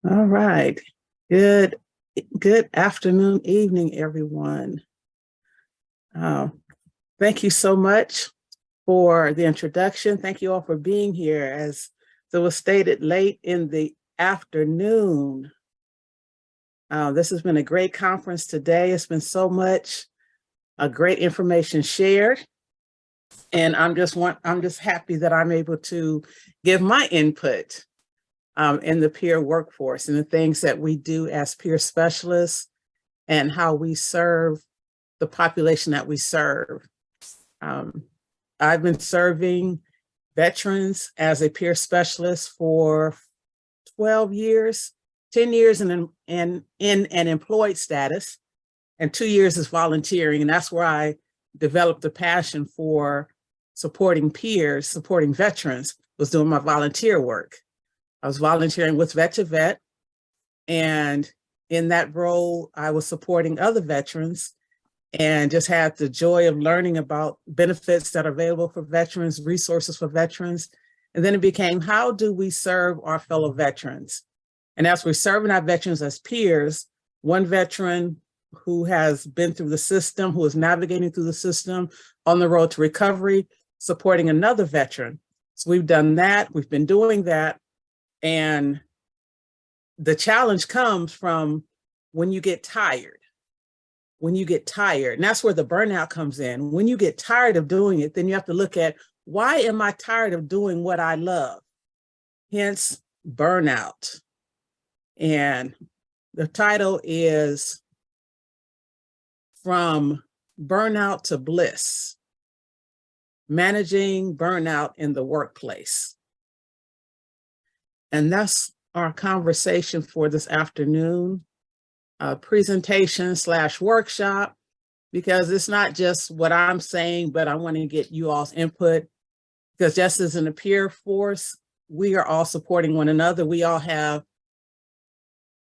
All right. Good, good afternoon, evening, everyone. Uh, Thank you so much for the introduction. Thank you all for being here. As it was stated, late in the afternoon. This has been a great conference today. It's been so much great information shared, and I'm just happy that I'm able to give my input in the peer workforce and the things that we do as peer specialists and how we serve the population that we serve. I've been serving veterans as a peer specialist for 12 years, 10 years in an employed status, and 2 years as volunteering. And that's where I developed a passion for supporting peers, supporting veterans, was doing my volunteer work. I was volunteering with Vet to Vet, and in that role, I was supporting other veterans and just had the joy of learning about benefits that are available for veterans, resources for veterans. And then it became, how do we serve our fellow veterans? And as we're serving our veterans as peers, one veteran who has been through the system, who is navigating through the system on the road to recovery, supporting another veteran. So we've done that, we've been doing that. And the challenge comes from when you get tired. When you get tired, and that's where the burnout comes in. When you get tired of doing it, then you have to look at, why am I tired of doing what I love? Hence, burnout. And the title is From Burnout to Bliss, Managing Burnout in the Workplace. And that's our conversation for this afternoon. Presentation / workshop, because it's not just what I'm saying, but I want to get you all's input, because just as in a peer force, we are all supporting one another. We all have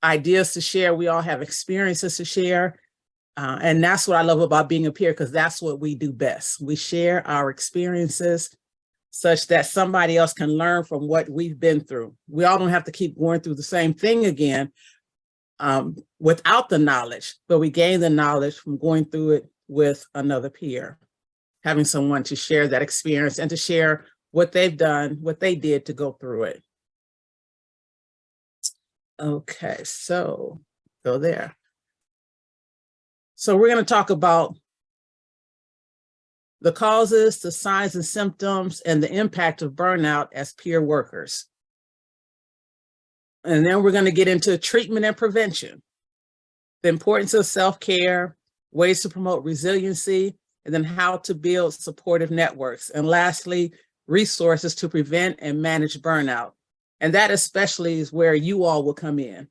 ideas to share. We all have experiences to share. And that's what I love about being a peer, because that's what we do best. We share our experiences such that somebody else can learn from what we've been through. We all don't have to keep going through the same thing again, without the knowledge, but we gain the knowledge from going through it with another peer, having someone to share that experience and to share what they've done, what they did to go through it. Okay, so go there. So we're going to talk about the causes, the signs and symptoms, and the impact of burnout as peer workers. And then we're going to get into treatment and prevention, the importance of self-care, ways to promote resiliency, and then how to build supportive networks. And lastly, resources to prevent and manage burnout. And that especially is where you all will come in,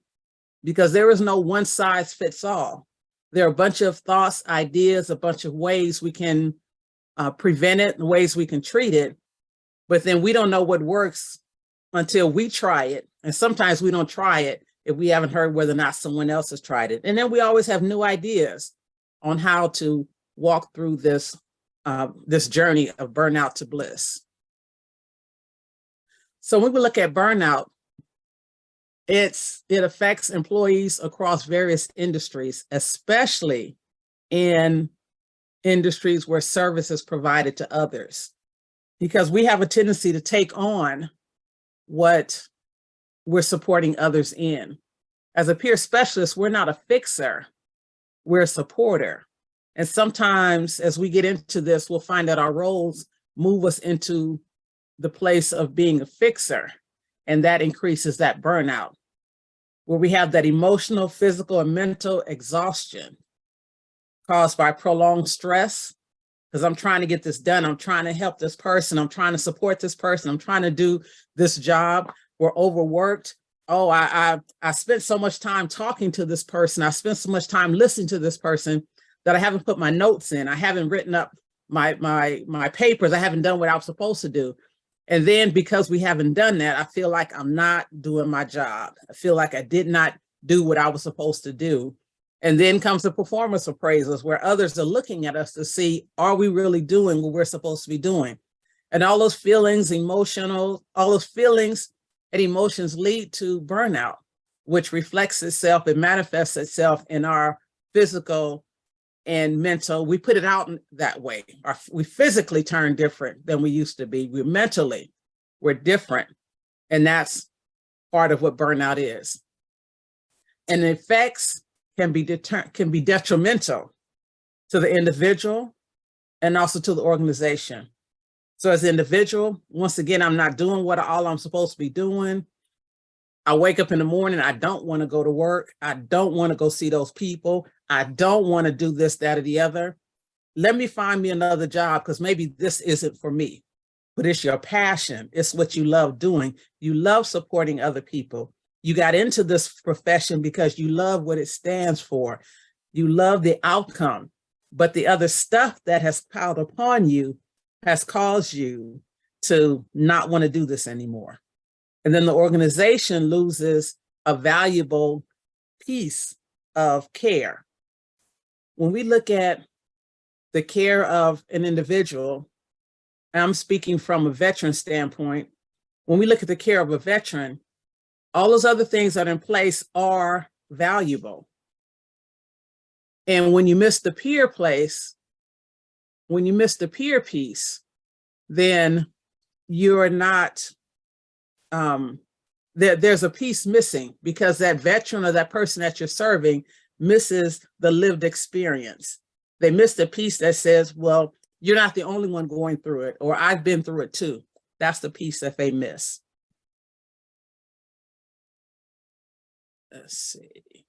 because there is no one size fits all. There are a bunch of thoughts, ideas, a bunch of ways we can prevent it, and ways we can treat it, but then we don't know what works until we try it. And sometimes we don't try it if we haven't heard whether or not someone else has tried it. And then we always have new ideas on how to walk through this, this journey of burnout to bliss. So when we look at burnout, it affects employees across various industries, especially in industries where service is provided to others, because we have a tendency to take on what we're supporting others in. As a peer specialist, we're not a fixer, we're a supporter. And sometimes as we get into this, we'll find that our roles move us into the place of being a fixer, and that increases that burnout, where we have that emotional, physical, and mental exhaustion caused by prolonged stress, because I'm trying to get this done. I'm trying to help this person. I'm trying to support this person. I'm trying to do this job. We're overworked. Oh, I spent so much time talking to this person. I spent so much time listening to this person that I haven't put my notes in. I haven't written up my papers. I haven't done what I was supposed to do. And then because we haven't done that, I feel like I'm not doing my job. I feel like I did not do what I was supposed to do. And then comes the performance appraisals, where others are looking at us to see, are we really doing what we're supposed to be doing? And all those feelings, all those feelings and emotions lead to burnout. which reflects itself and manifests itself in our physical and mental. We put it out that way. We physically turn different than we used to be. We're different. And that's part of what burnout is. And the effects can be detrimental to the individual and also to the organization. So as an individual, once again, I'm not doing what all I'm supposed to be doing. I wake up in the morning, I don't want to go to work. I don't want to go see those people. I don't want to do this, that, or the other. Let me find me another job because maybe this isn't for me. But it's your passion. It's what you love doing. You love supporting other people. You got into this profession because you love what it stands for. You love the outcome. But the other stuff that has piled upon you has caused you to not want to do this anymore. And then the organization loses a valuable piece of care. When we look at the care of an individual, and I'm speaking from a veteran standpoint, when we look at the care of a veteran, all those other things that are in place are valuable. And when you miss the peer place, when you miss the peer piece, then you're not, there's a piece missing because that veteran or that person that you're serving misses the lived experience. They miss the piece that says, well, you're not the only one going through it, or I've been through it too. That's the piece that they miss. Let's see.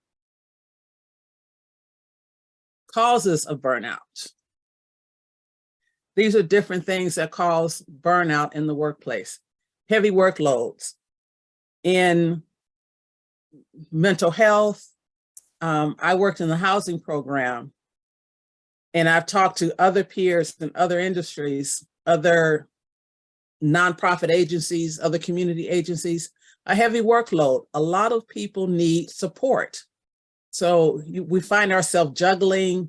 Causes of burnout. These are different things that cause burnout in the workplace. Heavy workloads. In mental health, I worked in the housing program, and I've talked to other peers in other industries, other nonprofit agencies, other community agencies, a heavy workload. A lot of people need support. So we find ourselves juggling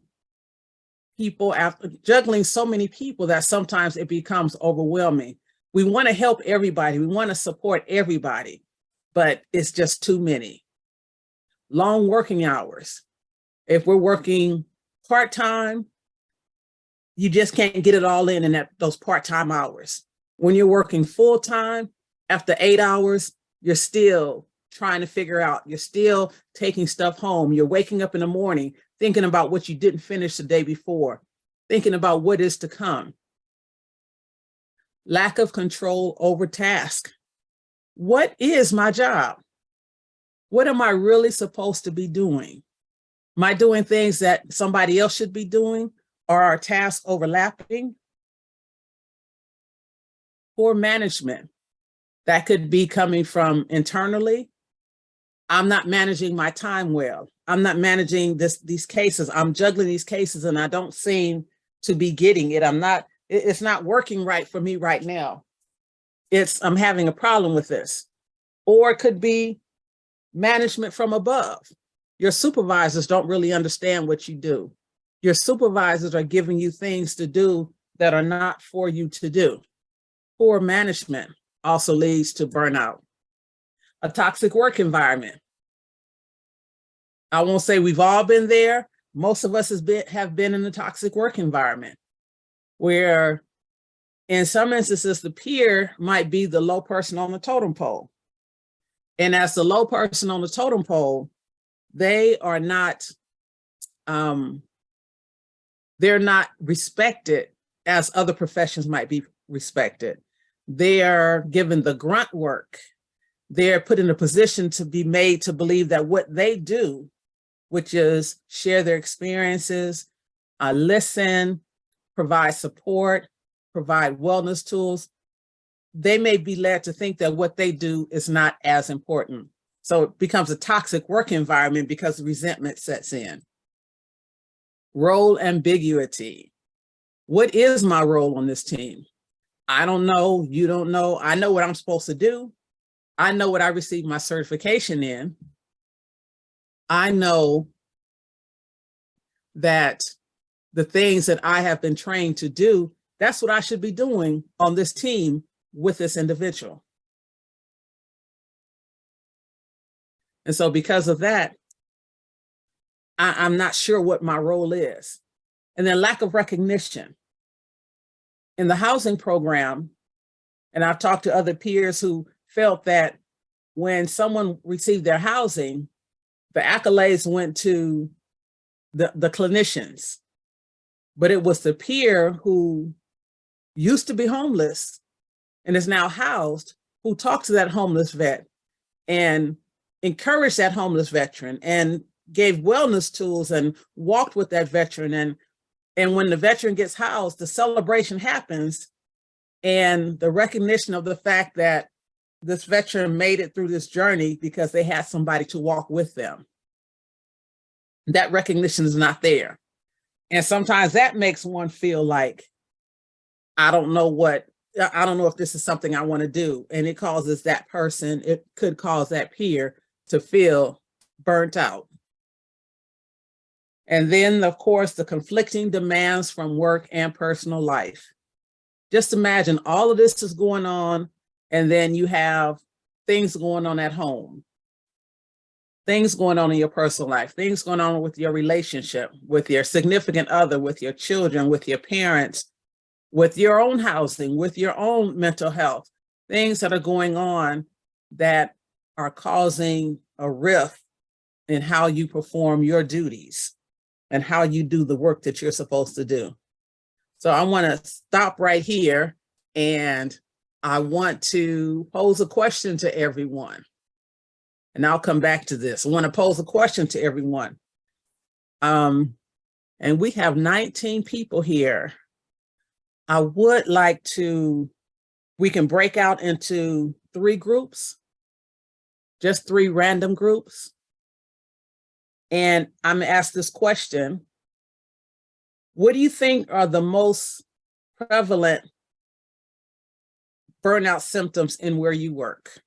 so many people that sometimes it becomes overwhelming. We want to help everybody. We want to support everybody, but it's just too many. Long working hours. If we're working part-time, you just can't get it all in those part-time hours. When you're working full-time, after 8 hours, you're still trying to figure out, you're still taking stuff home. You're waking up in the morning, thinking about what you didn't finish the day before, thinking about what is to come. Lack of control over task. What is my job? What am I really supposed to be doing? Am I doing things that somebody else should be doing? Are our tasks overlapping? Poor management. That could be coming from internally. I'm not managing my time well. I'm not managing these cases. I'm juggling these cases and I don't seem to be getting it. It's not working right for me right now. I'm having a problem with this. Or it could be management from above. Your supervisors don't really understand what you do. Your supervisors are giving you things to do that are not for you to do. Poor management also leads to burnout. A toxic work environment. I won't say we've all been there. Most of us have been in a toxic work environment where in some instances, the peer might be the low person on the totem pole. And as the low person on the totem pole, they are not, they're not respected as other professions might be respected. They are given the grunt work. They're put in a position to be made to believe that what they do, which is share their experiences, listen, provide support, provide wellness tools, they may be led to think that what they do is not as important. So it becomes a toxic work environment because resentment sets in. Role ambiguity. What is my role on this team? I don't know, you don't know. I know what I'm supposed to do. I know what I received my certification in. I know that the things that I have been trained to do, that's what I should be doing on this team with this individual. And so because of that, I'm not sure what my role is. And then lack of recognition. In the housing program, and I've talked to other peers who felt that when someone received their housing, the accolades went to the clinicians, but it was the peer who used to be homeless and is now housed who talked to that homeless vet and encouraged that homeless veteran and gave wellness tools and walked with that veteran. And when the veteran gets housed, the celebration happens and the recognition of the fact that this veteran made it through this journey because they had somebody to walk with them. That recognition is not there. And sometimes that makes one feel like, I don't know if this is something I want to do. And it causes that person, it could cause that peer to feel burnt out. And then, of course, the conflicting demands from work and personal life. Just imagine all of this is going on, and then you have things going on at home, things going on in your personal life, things going on with your relationship, with your significant other, with your children, with your parents, with your own housing, with your own mental health, things that are going on that are causing a rift in how you perform your duties and how you do the work that you're supposed to do. So I want to stop right here, and I want to pose a question to everyone. And I'll come back to this. I want to pose a question to everyone. And we have 19 people here. I would like we can break out into 3 groups, just 3 random groups. And I'm gonna ask this question. What do you think are the most prevalent burnout symptoms in where you work?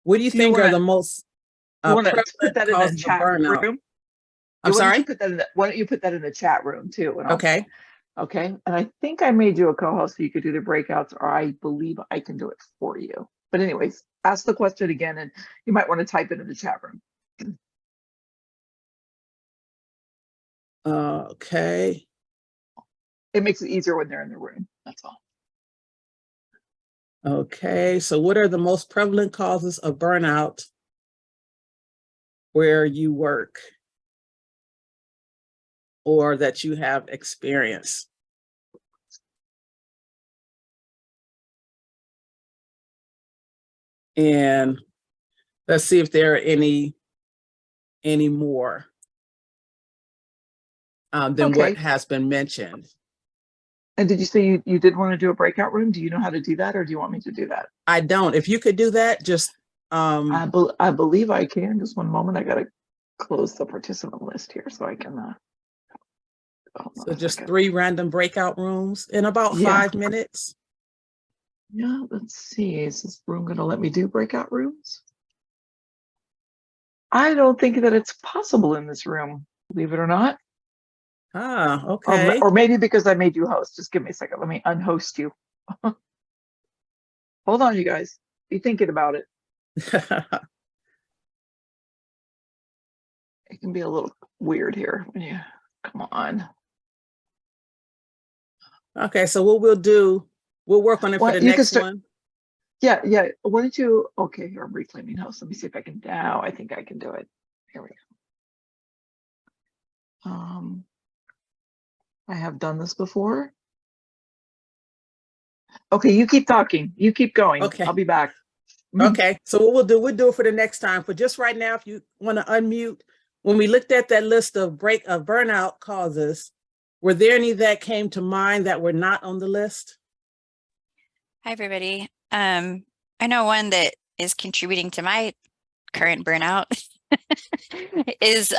What do you think are the most prevalent causes of burnout? I'm sorry? Why don't you put that in the chat room too? Okay. Okay. And I think I made you a co-host so you could do the breakouts, or I believe I can do it for you. But anyways, ask the question again, and you might want to type it in the chat room. Okay. It makes it easier when they're in the room. That's all. Okay. So what are the most prevalent causes of burnout where you work or that you have experienced? And let's see if there are any more than what has been mentioned. And did you say you did want to do a breakout room? Do you know how to do that, or do you want me to do that? I don't. If you could do that, just I believe I can. Just one moment. I gotta close the participant list here so I can so just 3 random breakout rooms in about 5 minutes. Yeah, let's see. Is this room gonna let me do breakout rooms? I don't think that it's possible in this room, believe it or not. Ah, okay. Or maybe because I made you host. Just give me a second. Let me unhost you. Hold on, you guys. Be thinking about it. It can be a little weird here when you come on. Okay, so what we'll do, we'll work on it for the next one. Yeah. Why don't you? Okay, here I'm reclaiming host. Let me see if I can. Now I think I can do it. Here we go. I have done this before. Okay, you keep talking. You keep going. Okay. I'll be back. Okay, so what we'll do it for the next time. For just right now, if you want to unmute, when we looked at that list of burnout causes, were there any that came to mind that were not on the list? Hi, everybody. I know one that is contributing to my current burnout is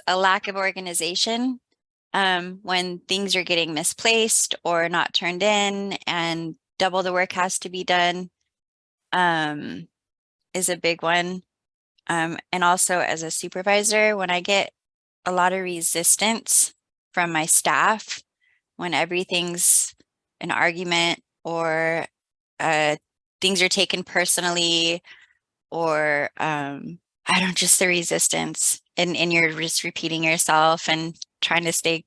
a lack of organization. When things are getting misplaced or not turned in and double the work has to be done, is a big one. And also as a supervisor, when I get a lot of resistance from my staff, when everything's an argument or things are taken personally, or I don't, just the resistance, and you're just repeating yourself and trying to stay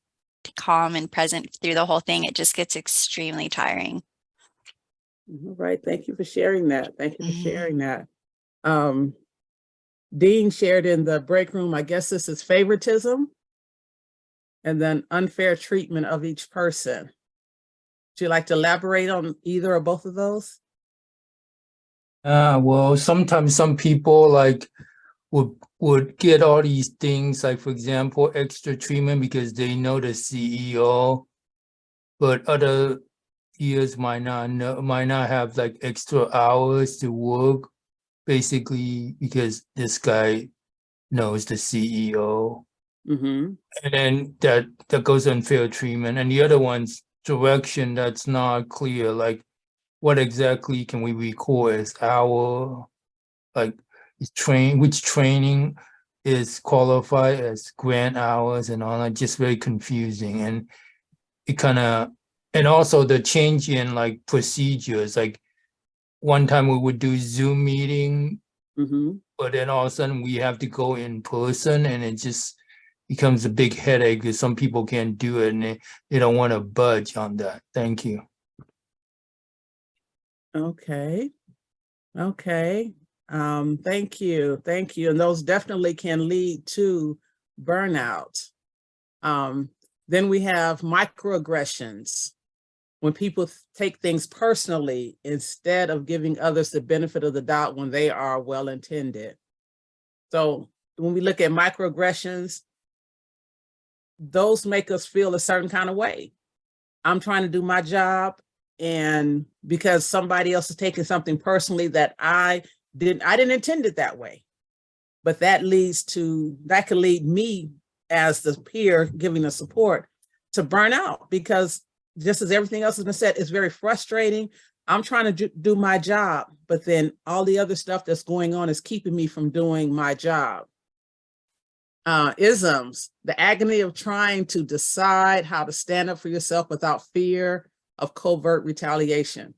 calm and present through the whole thing. It just gets extremely tiring. All right. Thank you for sharing that. Thank you for sharing that. Dean shared in the break room, I guess this is favoritism and then unfair treatment of each person. Would you like to elaborate on either or both of those? Well, sometimes some people like would get all these things, like for example, extra treatment because they know the CEO, but other peers might not have like extra hours to work, basically because this guy knows the CEO. Mm-hmm. And then that goes unfair treatment. And the other one's direction that's not clear, like what exactly can we record as our, like which training is qualified as grant hours and all that, just very confusing. And it kind of, and also the change in like procedures, like one time we would do Zoom meeting, but then all of a sudden we have to go in person, and it just becomes a big headache because some people can't do it and they don't want to budge on that. Thank you. Okay. Okay. Thank you. Thank you. And those definitely can lead to burnout. Then we have microaggressions, when people take things personally instead of giving others the benefit of the doubt when they are well-intended. So when we look at microaggressions, those make us feel a certain kind of way. I'm trying to do my job, and because somebody else is taking something personally that I didn't intend it that way. But that can lead me as the peer giving the support to burn out, because just as everything else has been said, it's very frustrating. I'm trying to do my job, but then all the other stuff that's going on is keeping me from doing my job. Isms, the agony of trying to decide how to stand up for yourself without fear of covert retaliation.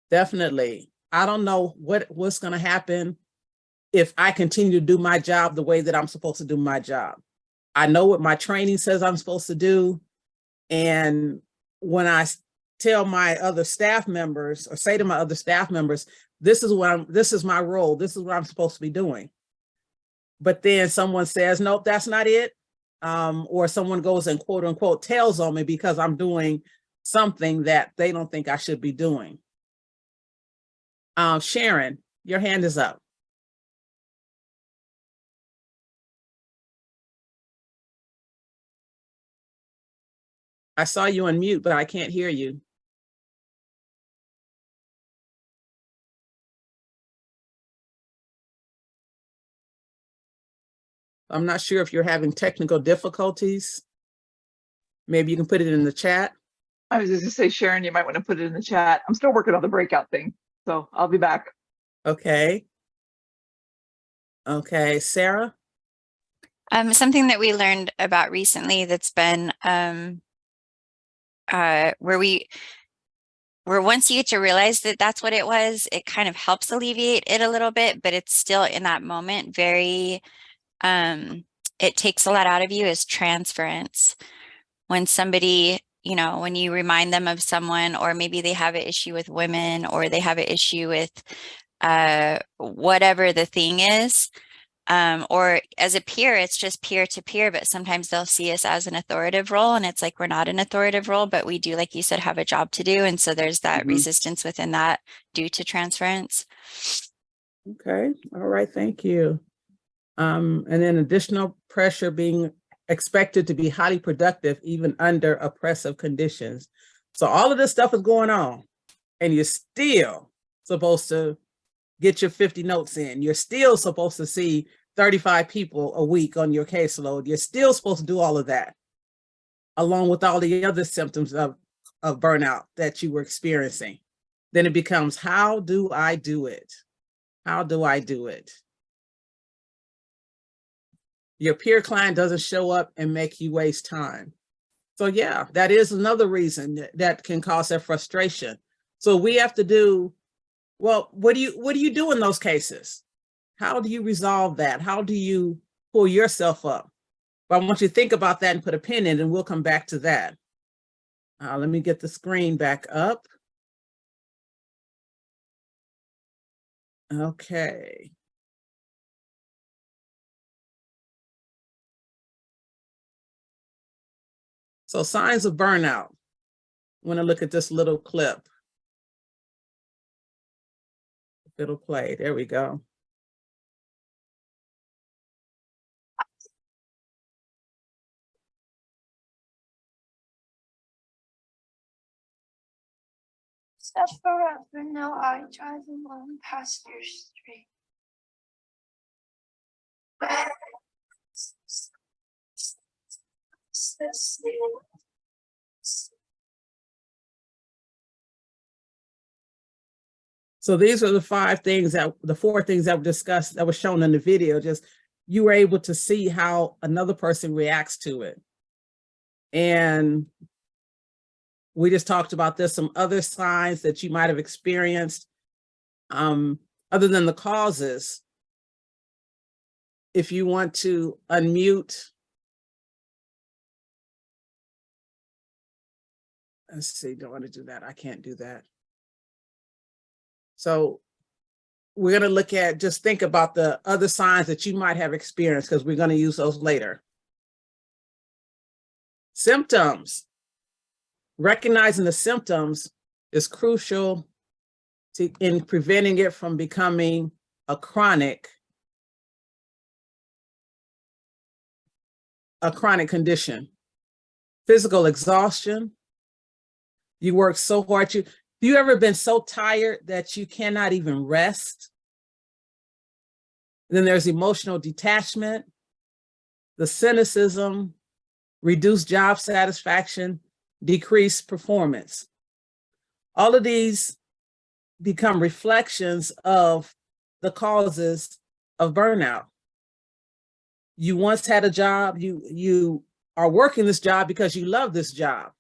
Definitely. I don't know what's going to happen if I continue to do my job the way that I'm supposed to do my job. I know what my training says I'm supposed to do. And when I tell my other staff members, or say to my other staff members, this is my role, this is what I'm supposed to be doing. But then someone says, nope, that's not it. Or someone goes and quote unquote tells on me because I'm doing something that they don't think I should be doing. Sharon, your hand is up. I saw you on mute, but I can't hear you. I'm not sure if you're having technical difficulties. Maybe you can put it in the chat. I was just going to say, Sharon, you might want to put it in the chat. I'm still working on the breakout thing, so I'll be back. Okay. Okay, Sarah? Something that we learned about recently that's been where once you get to realize that that's what it was, it kind of helps alleviate it a little bit, but it's still in that moment very, it takes a lot out of you, is transference. When somebody, when you remind them of someone, or maybe they have an issue with women, or they have an issue with whatever the thing is, or as a peer, it's just peer to peer, but sometimes they'll see us as an authoritative role, and it's like we're not an authoritative role, but we do, like you said, have a job to do. And so there's that resistance within that due to transference. Okay, all right, thank you. And then additional pressure, being expected to be highly productive even under oppressive conditions. So all of this stuff is going on, and you're still supposed to get your 50 notes in. You're still supposed to see 35 people a week on your caseload. You're still supposed to do all of that, along with all the other symptoms of burnout that you were experiencing. Then it becomes, how do I do it? How do I do it? Your peer client doesn't show up and make you waste time. So yeah, that is another reason that can cause that frustration. So we have to do, well, what do you do in those cases? How do you resolve that? How do you pull yourself up? But I want you to think about that and put a pin in it, and we'll come back to that. Let me get the screen back up. Okay. So signs of burnout. I want to look at this little clip. It'll play. There we go. Step forever, now I drive alone past your street. So these are the the 4 things that were discussed, that was shown in the video. Just you were able to see how another person reacts to it. And we just talked about this, some other signs that you might have experienced, other than the causes. If you want to unmute, let's see, don't want to do that. I can't do that. So we're going to look at, just think about the other signs that you might have experienced, because we're going to use those later. Symptoms. Recognizing the symptoms is crucial in preventing it from becoming a chronic condition. Physical exhaustion. You work so hard. Have you ever been so tired that you cannot even rest? Then there's emotional detachment, the cynicism, reduced job satisfaction, decreased performance. All of these become reflections of the causes of burnout. You once had a job, you are working this job because you love this job,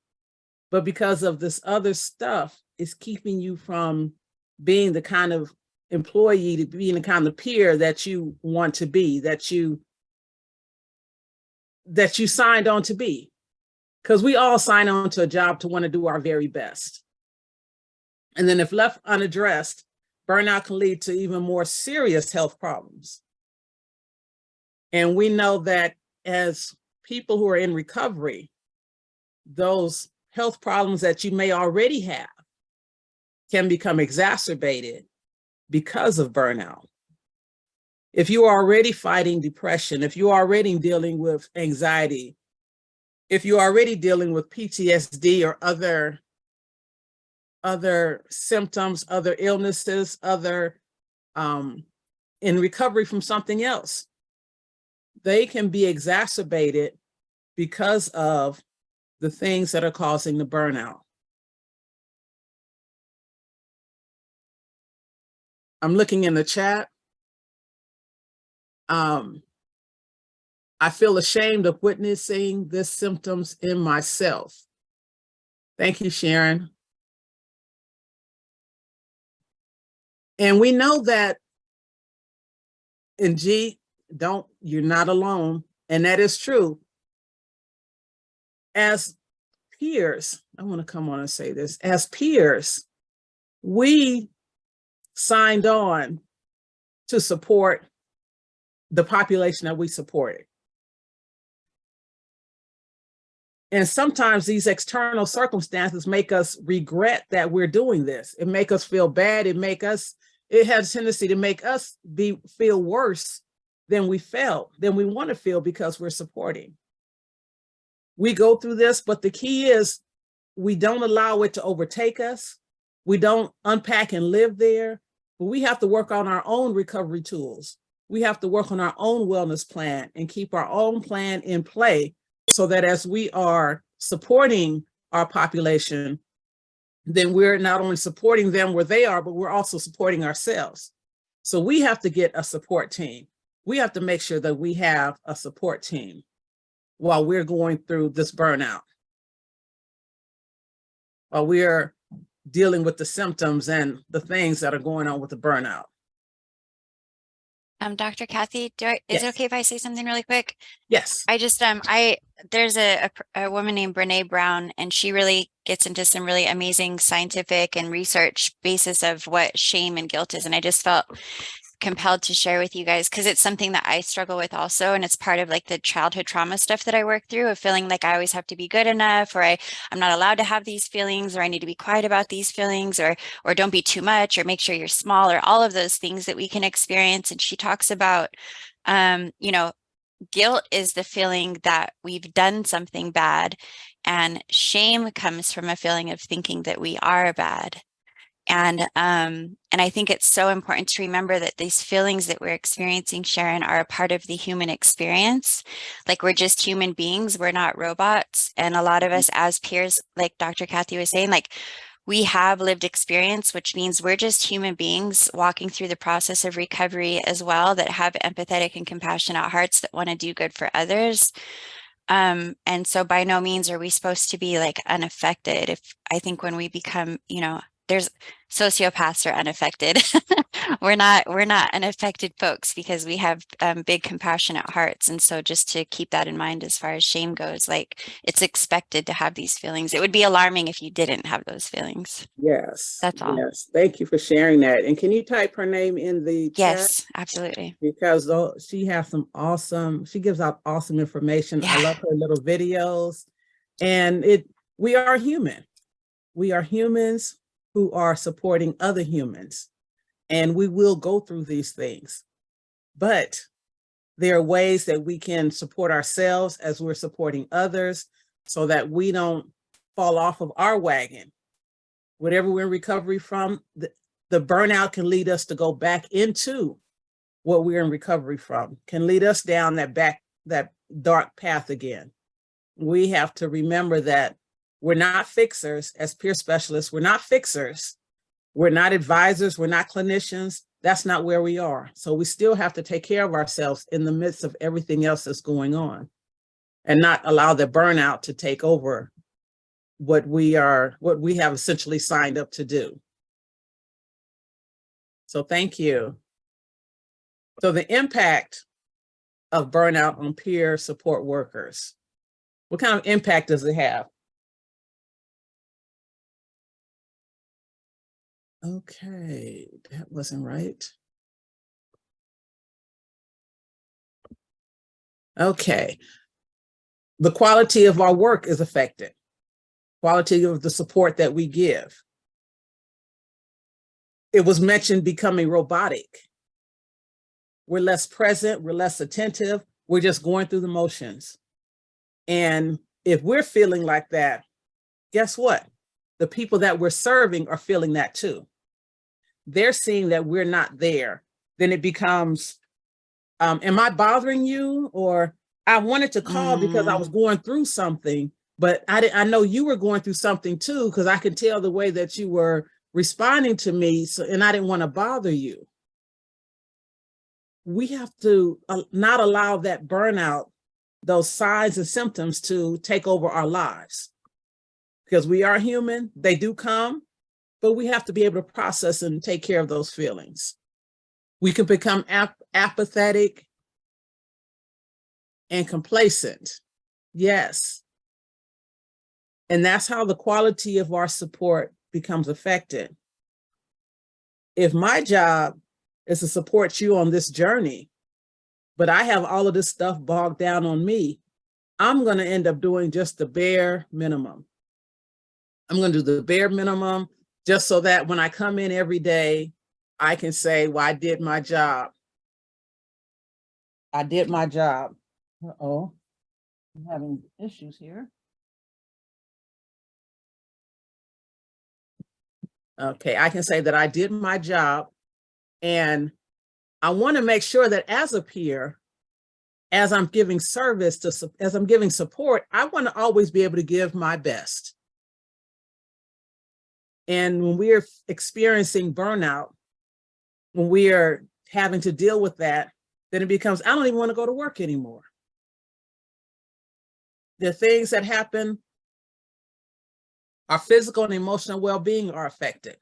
but because of this other stuff, it's keeping you from being the kind of employee, to being the kind of peer that you want to be, that you signed on to be. Because we all sign on to a job to want to do our very best. And then if left unaddressed, burnout can lead to even more serious health problems. And we know that as people who are in recovery, those health problems that you may already have can become exacerbated because of burnout. If you are already fighting depression, if you're already dealing with anxiety, if you're already dealing with PTSD or other symptoms, other illnesses, in recovery from something else, they can be exacerbated because of the things that are causing the burnout. I'm looking in the chat. I feel ashamed of witnessing these symptoms in myself. Thank you, Sharon. And we know that in G, you're not alone. And that is true. As peers, I want to come on and say this, as peers, we signed on to support the population that we supported. And sometimes these external circumstances make us regret that we're doing this. It make us feel bad. It has a tendency to make us feel worse than we want to feel, because we're supporting. We go through this, but the key is we don't allow it to overtake us. We don't unpack and live there, but we have to work on our own recovery tools. We have to work on our own wellness plan and keep our own plan in play, so that as we are supporting our population, then we're not only supporting them where they are, but we're also supporting ourselves. So we have to get a support team. We have to make sure that we have a support team while we're going through this burnout, while we're dealing with the symptoms and the things that are going on with the burnout. Dr. Kathy, is it Yes. okay if I say something really quick? Yes. I just there's a woman named Brene Brown, and she really gets into some really amazing scientific and research basis of what shame and guilt is. And I just felt compelled to share with you guys because it's something that I struggle with also, and it's part of like the childhood trauma stuff that I work through, of feeling like I always have to be good enough, or I'm not allowed to have these feelings, or I need to be quiet about these feelings, or don't be too much, or make sure you're small, or all of those things that we can experience. And she talks about you know, guilt is the feeling that we've done something bad, and shame comes from a feeling of thinking that we are bad. And I think it's so important to remember that these feelings that we're experiencing, Sharon, are a part of the human experience. Like, we're just human beings, we're not robots. And a lot of us as peers, like Dr. Kathy was saying, like, we have lived experience, which means we're just human beings walking through the process of recovery as well, that have empathetic and compassionate hearts that want to do good for others. And so by no means are we supposed to be like unaffected. I think when we become, there's sociopaths are unaffected. we're not unaffected folks, because we have big compassionate hearts. And so just to keep that in mind as far as shame goes, like, it's expected to have these feelings. It would be alarming if you didn't have those feelings. Yes. That's all. Yes. Thank you for sharing that. And can you type her name in the chat? Yes, absolutely. Because she has she gives out awesome information. I love her little videos. And we are human. We are humans who are supporting other humans. And we will go through these things. But there are ways that we can support ourselves as we're supporting others, so that we don't fall off of our wagon. Whatever we're in recovery from, the burnout can lead us to go back into what we're in recovery from, can lead us down that dark path again. We have to remember that we're not fixers. As peer specialists, we're not fixers. We're not advisors. We're not clinicians. That's not where we are. So we still have to take care of ourselves in the midst of everything else that's going on, and not allow the burnout to take over what we have essentially signed up to do. So thank you. So the impact of burnout on peer support workers, what kind of impact does it have? Okay, that wasn't right. Okay. The quality of our work is affected. Quality of the support that we give. It was mentioned becoming robotic. We're less present, we're less attentive, we're just going through the motions. And if we're feeling like that, guess what? The people that we're serving are feeling that too. They're seeing that we're not there. Then it becomes, am I bothering you? Or I wanted to call because I was going through something, but I know you were going through something too, because I could tell the way that you were responding to me, and I didn't want to bother you. We have to not allow that burnout, those signs and symptoms, to take over our lives, because we are human. They do come, but we have to be able to process and take care of those feelings. We can become apathetic and complacent. Yes. And that's how the quality of our support becomes affected. If my job is to support you on this journey, but I have all of this stuff bogged down on me, I'm going to end up doing just the bare minimum. I'm going to do the bare minimum just so that when I come in every day, I can say, well, I did my job. I did my job. Uh-oh, I'm having issues here. Okay, I can say that I did my job, and I want to make sure that as a peer, as I'm giving service, as I'm giving support, I want to always be able to give my best. And when we are experiencing burnout, when we are having to deal with that, then it becomes, I don't even want to go to work anymore. The things that happen, our physical and emotional well-being are affected.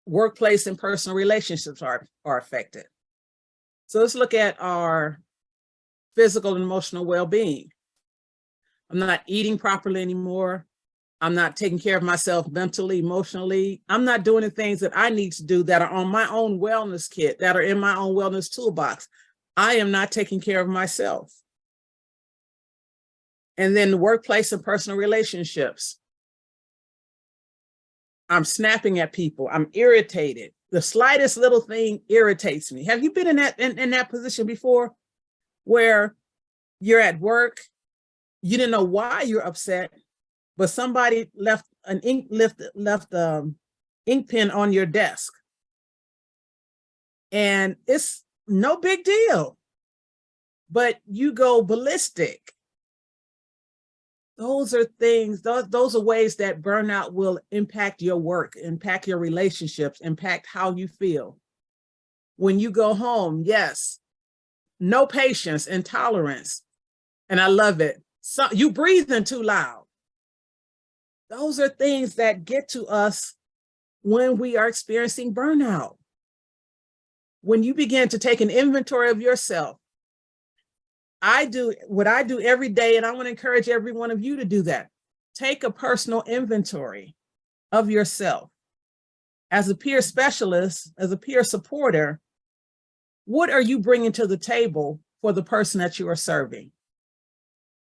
workplace and personal relationships are affected. So let's look at our physical and emotional well-being. I'm not eating properly anymore. I'm not taking care of myself mentally, emotionally. I'm not doing the things that I need to do that are on my own wellness kit, that are in my own wellness toolbox. I am not taking care of myself. And then the workplace and personal relationships. I'm snapping at people. I'm irritated. The slightest little thing irritates me. Have you been in that position before, where you're at work, you didn't know why you're upset, but somebody left an ink pen on your desk, and it's no big deal, but you go ballistic? Those are things, those are ways that burnout will impact your work, impact your relationships, impact how you feel. When you go home, yes, no patience, intolerance, and I love it. So you breathing too loud. Those are things that get to us when we are experiencing burnout. When you begin to take an inventory of yourself, I do what I do every day, and I want to encourage every one of you to do that. Take a personal inventory of yourself. As a peer specialist, as a peer supporter, what are you bringing to the table for the person that you are serving?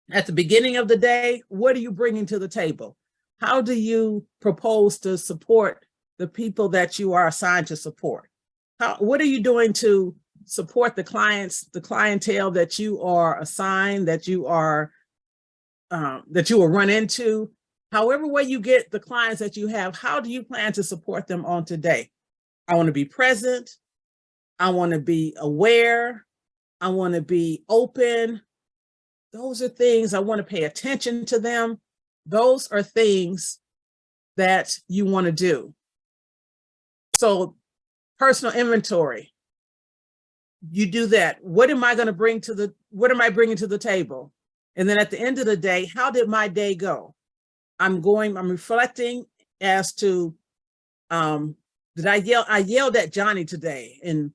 At the beginning of the day, what are you bringing to the table? How do you propose to support the people that you are assigned to support? What are you doing to support the clients, the clientele that you are assigned, that you will run into? However way you get the clients that you have, how do you plan to support them on today? I want to be present. I want to be aware. I want to be open. Those are things I want to pay attention to them. Those are things that you want to do. So personal inventory, you do that. What am I going to bring to what am I bringing to the table? And then at the end of the day, how did my day go? I'm reflecting as to, did I yelled at Johnny today, and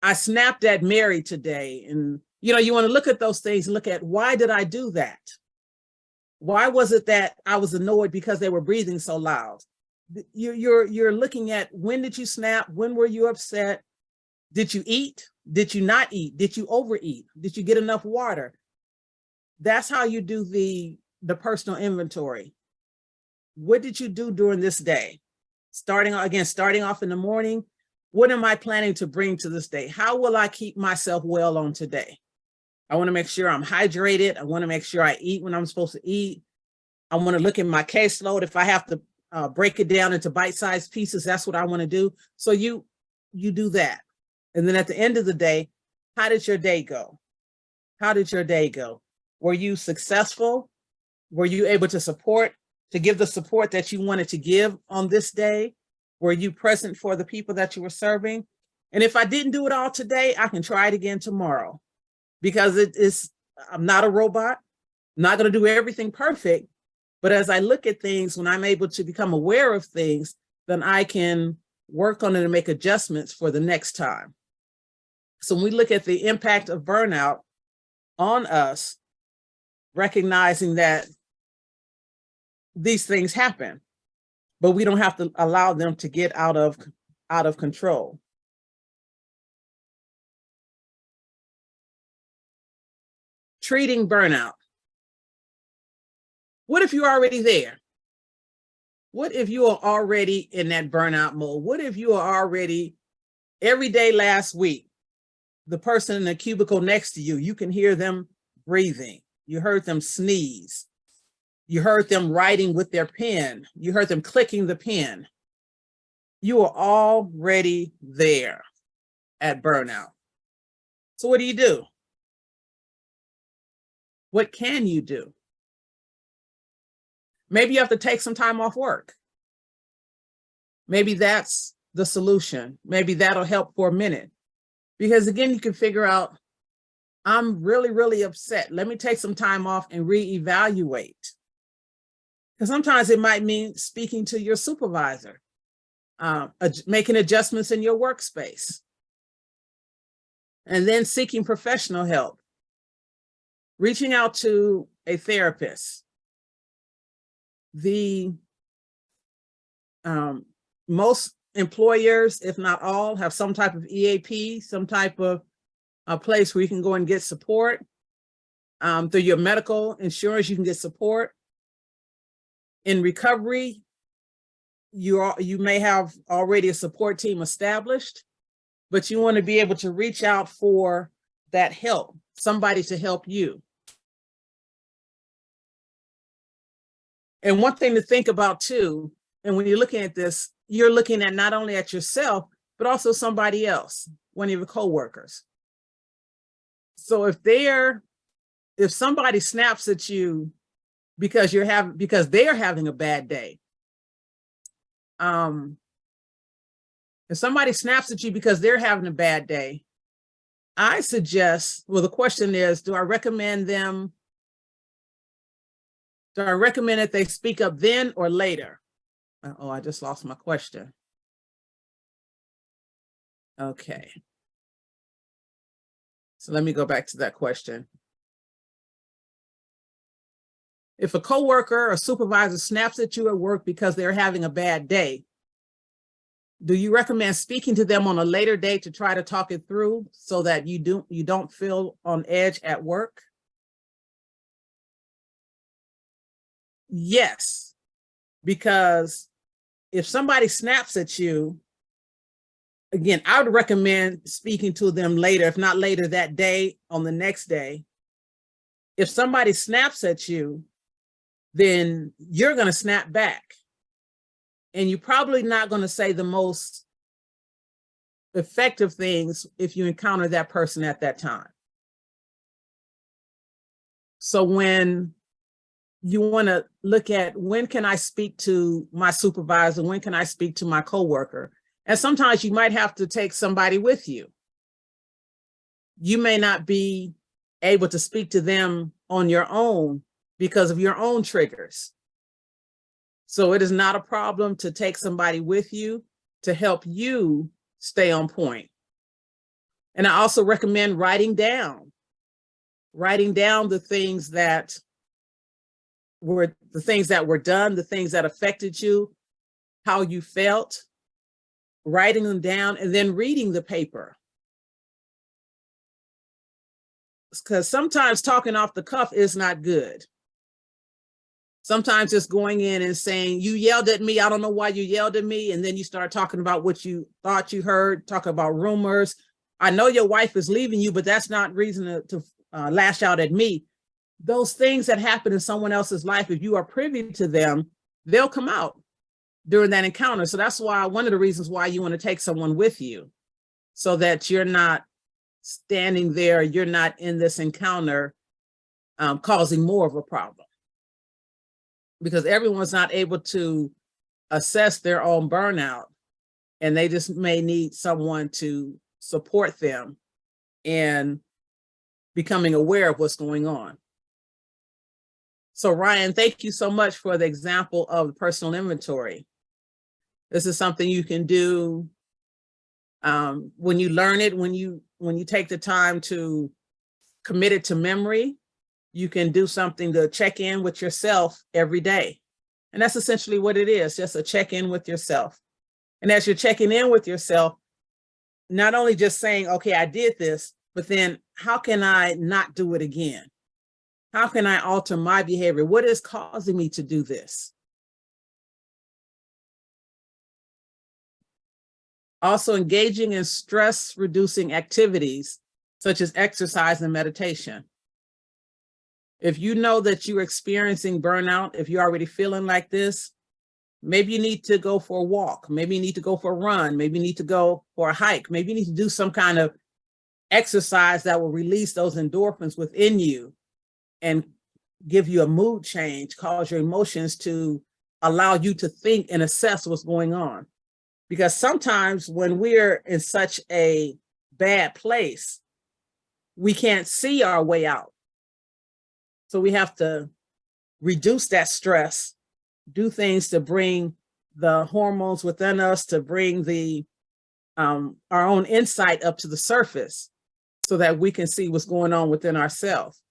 I snapped at Mary today. And, you want to look at those things and look at, why did I do that? Why was it that I was annoyed because they were breathing so loud? You're looking at, when did you snap? When were you upset? Did you eat? Did you not eat? Did you overeat? Did you get enough water? That's how you do the personal inventory. What did you do during this day? Starting off in the morning, what am I planning to bring to this day? How will I keep myself well on today? I want to make sure I'm hydrated. I want to make sure I eat when I'm supposed to eat. I want to look at my caseload. If I have to break it down into bite-sized pieces, that's what I want to do. So you do that. And then at the end of the day, how did your day go? How did your day go? Were you successful? Were you able to give the support that you wanted to give on this day? Were you present for the people that you were serving? And if I didn't do it all today, I can try it again tomorrow, because I'm not a robot. I'm not going to do everything perfect. But as I look at things, when I'm able to become aware of things, then I can work on it and make adjustments for the next time. So when we look at the impact of burnout on us, recognizing that these things happen, but we don't have to allow them to get out of control. Treating burnout. What if you're already there? What if you are already in that burnout mode? What if you are already, every day last week, the person in the cubicle next to you, you can hear them breathing. You heard them sneeze. You heard them writing with their pen. You heard them clicking the pen. You are already there at burnout. So what do you do? What can you do? Maybe you have to take some time off work. Maybe that's the solution. Maybe that'll help for a minute. Because again, you can figure out, I'm really, really upset. Let me take some time off and reevaluate. Because sometimes it might mean speaking to your supervisor. making adjustments in your workspace, and then seeking professional help, reaching out to a therapist. The most employers, if not all, have some type of EAP, some type of a place where you can go and get support. Through your medical insurance, you can get support. In recovery, you may have already a support team established, but you want to be able to reach out for that help, somebody to help you. And one thing to think about too, and when you're looking at this, you're looking at not only at yourself, but also somebody else, one of your coworkers. So if somebody snaps at you because they're having a bad day, if somebody snaps at you because they're having a bad day, I suggest, well, the question is, do I recommend that they speak up then or later? Oh, I just lost my question. Okay. So let me go back to that question. If a coworker or supervisor snaps at you at work because they're having a bad day, do you recommend speaking to them on a later date to try to talk it through so that you don't feel on edge at work? Yes, because if somebody snaps at you, again, I would recommend speaking to them later, if not later that day, on the next day. If somebody snaps at you, then you're going to snap back. And you're probably not going to say the most effective things if you encounter that person at that time. So when you want to look at when can I speak to my supervisor, when can I speak to my coworker? And sometimes you might have to take somebody with you. You may not be able to speak to them on your own because of your own triggers. So it is not a problem to take somebody with you to help you stay on point. And I also recommend writing down the things that were done, the things that affected you, how you felt, writing them down, and then reading the paper. Because sometimes talking off the cuff is not good. Sometimes just going in and saying, you yelled at me, I don't know why you yelled at me. And then you start talking about what you thought you heard, talk about rumors. I know your wife is leaving you, but that's not reason to lash out at me. Those things that happen in someone else's life, if you are privy to them, they'll come out during that encounter. So that's why one of the reasons why you want to take someone with you, so that you're not standing there, you're not in this encounter causing more of a problem. Because everyone's not able to assess their own burnout, and they just may need someone to support them in becoming aware of what's going on. So Ryan, thank you so much for the example of the personal inventory. This is something you can do when you learn it, when you take the time to commit it to memory. You can do something to check in with yourself every day. And that's essentially what it is, just a check-in with yourself. And as you're checking in with yourself, not only just saying, okay, I did this, but then how can I not do it again? How can I alter my behavior? What is causing me to do this? Also engaging in stress-reducing activities, such as exercise and meditation. If you know that you're experiencing burnout, if you're already feeling like this, maybe you need to go for a walk. Maybe you need to go for a run. Maybe you need to go for a hike. Maybe you need to do some kind of exercise that will release those endorphins within you and give you a mood change, cause your emotions to allow you to think and assess what's going on. Because sometimes when we're in such a bad place, we can't see our way out. So we have to reduce that stress, do things to bring the hormones within us to bring the our own insight up to the surface so that we can see what's going on within ourselves.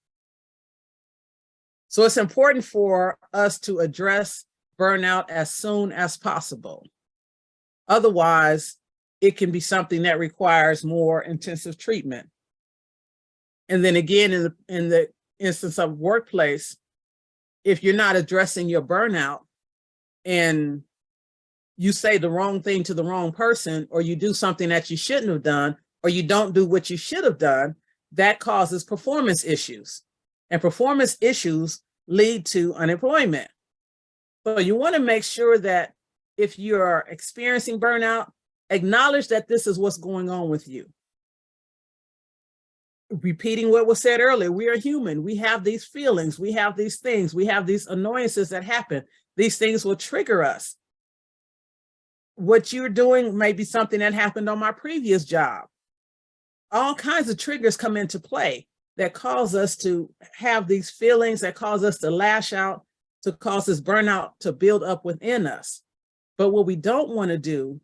So it's important for us to address burnout as soon as possible. Otherwise, it can be something that requires more intensive treatment. And then again, in the instance of workplace, if you're not addressing your burnout and you say the wrong thing to the wrong person, or you do something that you shouldn't have done, or you don't do what you should have done, that causes performance issues. And performance issues lead to unemployment. So you want to make sure that if you're experiencing burnout, acknowledge that this is what's going on with you. Repeating what was said earlier, we are human. We have these feelings, we have these things, we have these annoyances that happen. These things will trigger us. What you're doing may be something that happened on my previous job. All kinds of triggers come into play that cause us to have these feelings, that cause us to lash out, to cause this burnout to build up within us. But what we don't want to do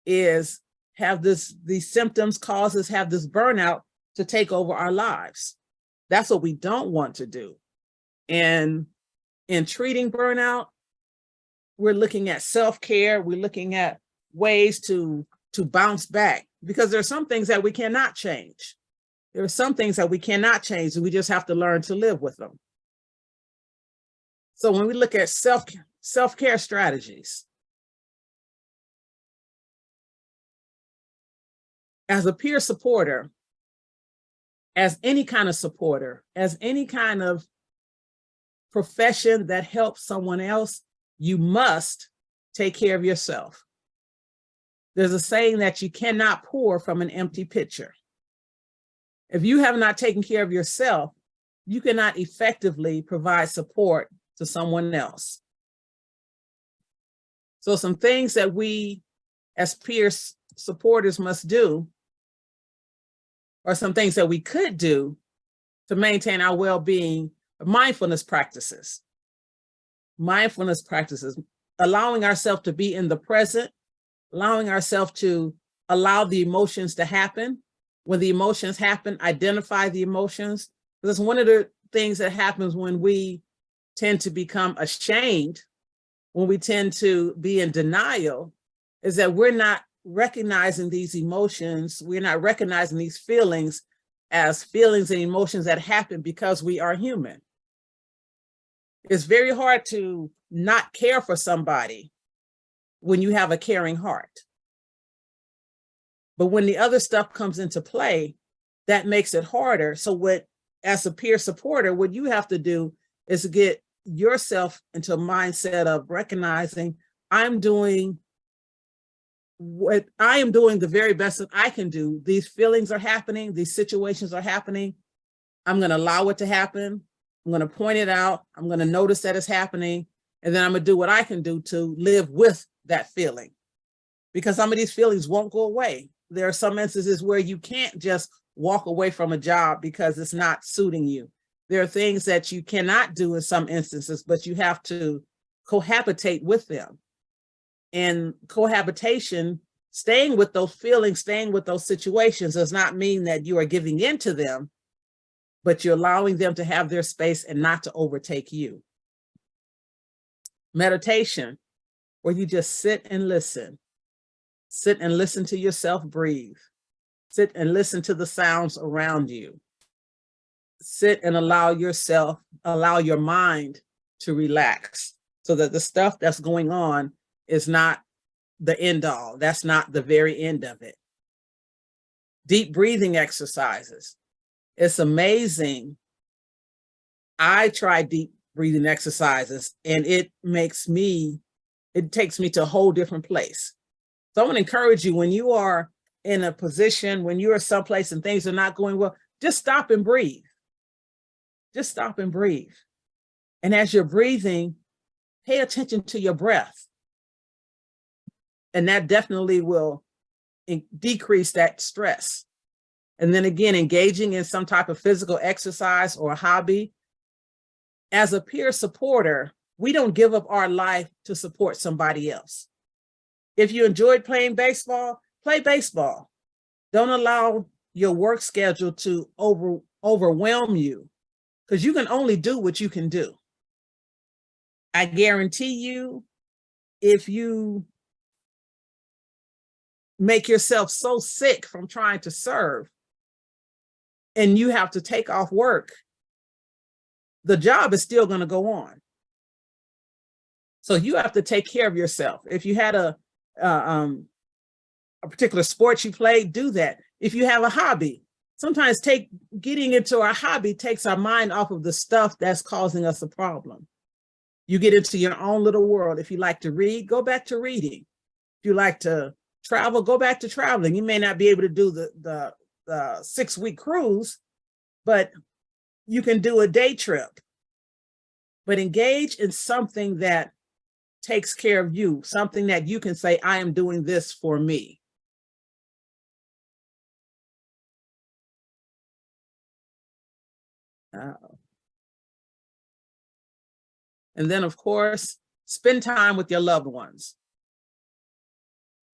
is have these symptoms cause us have this burnout to take over our lives. That's what we don't want to do. And in treating burnout, we're looking at self-care, we're looking at ways to bounce back, because there are some things that we cannot change. There are some things that we cannot change, and we just have to learn to live with them. So when we look at self-care strategies, as a peer supporter, as any kind of supporter, as any kind of profession that helps someone else, you must take care of yourself. There's a saying that you cannot pour from an empty pitcher. If you have not taken care of yourself, you cannot effectively provide support to someone else. So some things that we as peer supporters must do, or some things that we could do to maintain our well-being, mindfulness practices. Mindfulness practices, allowing ourselves to be in the present, allowing ourselves to allow the emotions to happen. When the emotions happen, identify the emotions. Because one of the things that happens when we tend to become ashamed, when we tend to be in denial, is that we're not recognizing these emotions, we're not recognizing these feelings as feelings and emotions that happen because we are human. It's very hard to not care for somebody when you have a caring heart. But when the other stuff comes into play, that makes it harder. So as a peer supporter, what you have to do is get yourself into a mindset of recognizing I am doing the very best that I can do. These feelings are happening, these situations are happening. I'm going to allow it to happen. I'm going to point it out. I'm going to notice that it's happening. And then I'm going to do what I can do to live with that feeling. Because some of these feelings won't go away. There are some instances where you can't just walk away from a job because it's not suiting you. There are things that you cannot do in some instances, but you have to cohabitate with them. And cohabitation, staying with those feelings, staying with those situations does not mean that you are giving in to them, but you're allowing them to have their space and not to overtake you. Meditation, where you just sit and listen. Sit and listen to yourself breathe. Sit and listen to the sounds around you. Sit and allow your mind to relax so that the stuff that's going on is not the end all. That's not the very end of it. Deep breathing exercises. It's amazing. I try deep breathing exercises and it takes me to a whole different place. So I want to encourage you, when you are in a position, when you are someplace and things are not going well, just stop and breathe. Just stop and breathe. And as you're breathing, pay attention to your breath. And that definitely will decrease that stress. And then again, engaging in some type of physical exercise or a hobby. As a peer supporter, we don't give up our life to support somebody else. If you enjoyed playing baseball, play baseball. Don't allow your work schedule to overwhelm you, because you can only do what you can do. I guarantee you, if you make yourself so sick from trying to serve and you have to take off work, the job is still going to go on. So you have to take care of yourself. If you had a particular sport you play, do that. If you have a hobby, sometimes getting into our hobby takes our mind off of the stuff that's causing us a problem. You get into your own little world. If you like to read, go back to reading. If you like to travel, go back to traveling. You may not be able to do the 6-week cruise, but you can do a day trip. But engage in something that takes care of you, something that you can say, I am doing this for me. And then, of course, spend time with your loved ones.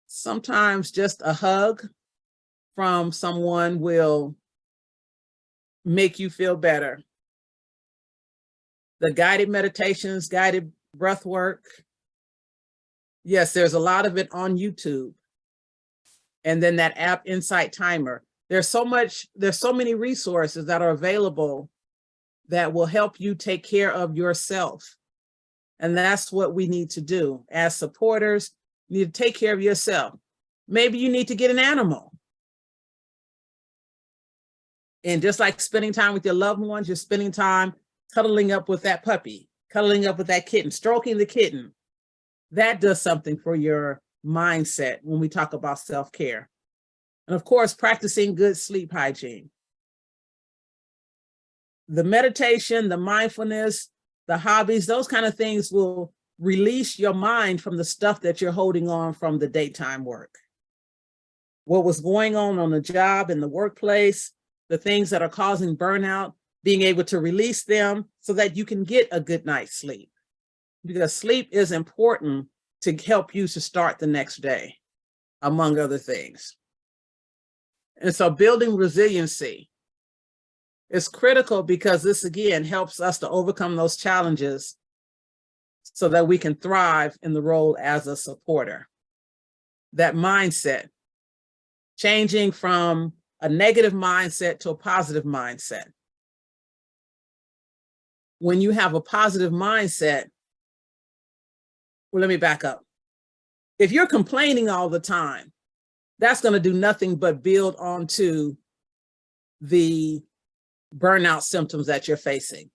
Sometimes just a hug from someone will make you feel better. The guided meditations, guided breath work. Yes, there's a lot of it on YouTube. And then that app, Insight Timer. There's so many resources that are available that will help you take care of yourself. And that's what we need to do. As supporters, you need to take care of yourself. Maybe you need to get an animal. And just like spending time with your loved ones, you're spending time cuddling up with that puppy, cuddling up with that kitten, stroking the kitten. That does something for your mindset when we talk about self-care. And of course, practicing good sleep hygiene. The meditation, the mindfulness, the hobbies, those kind of things will release your mind from the stuff that you're holding on from the daytime work. What was going on the job, in the workplace, the things that are causing burnout, being able to release them so that you can get a good night's sleep. Because sleep is important to help you to start the next day, among other things. And so building resiliency is critical, because this, again, helps us to overcome those challenges so that we can thrive in the role as a supporter. That mindset, changing from a negative mindset to a positive mindset. When you have a positive mindset, well, let me back up. If you're complaining all the time, that's going to do nothing but build onto the burnout symptoms that you're facing.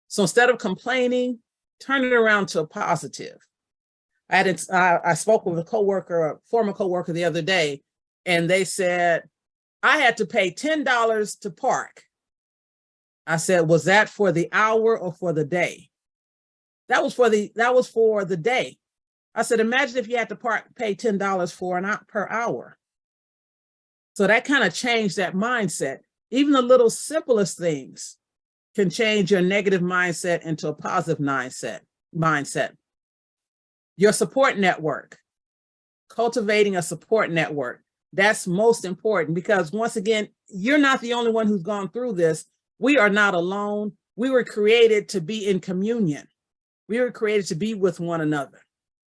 So instead of complaining, turn it around to a positive. I spoke with a former coworker the other day, and they said, I had to pay $10 to park. I said, was that for the hour or for the day? That was for the day. I said, imagine if you had to pay $10 per hour. So that kind of changed that mindset. Even the little simplest things can change your negative mindset into a positive mindset. Your support network, cultivating a support network. That's most important, because once again, you're not the only one who's gone through this. We are not alone. We were created to be in communion. We were created to be with one another.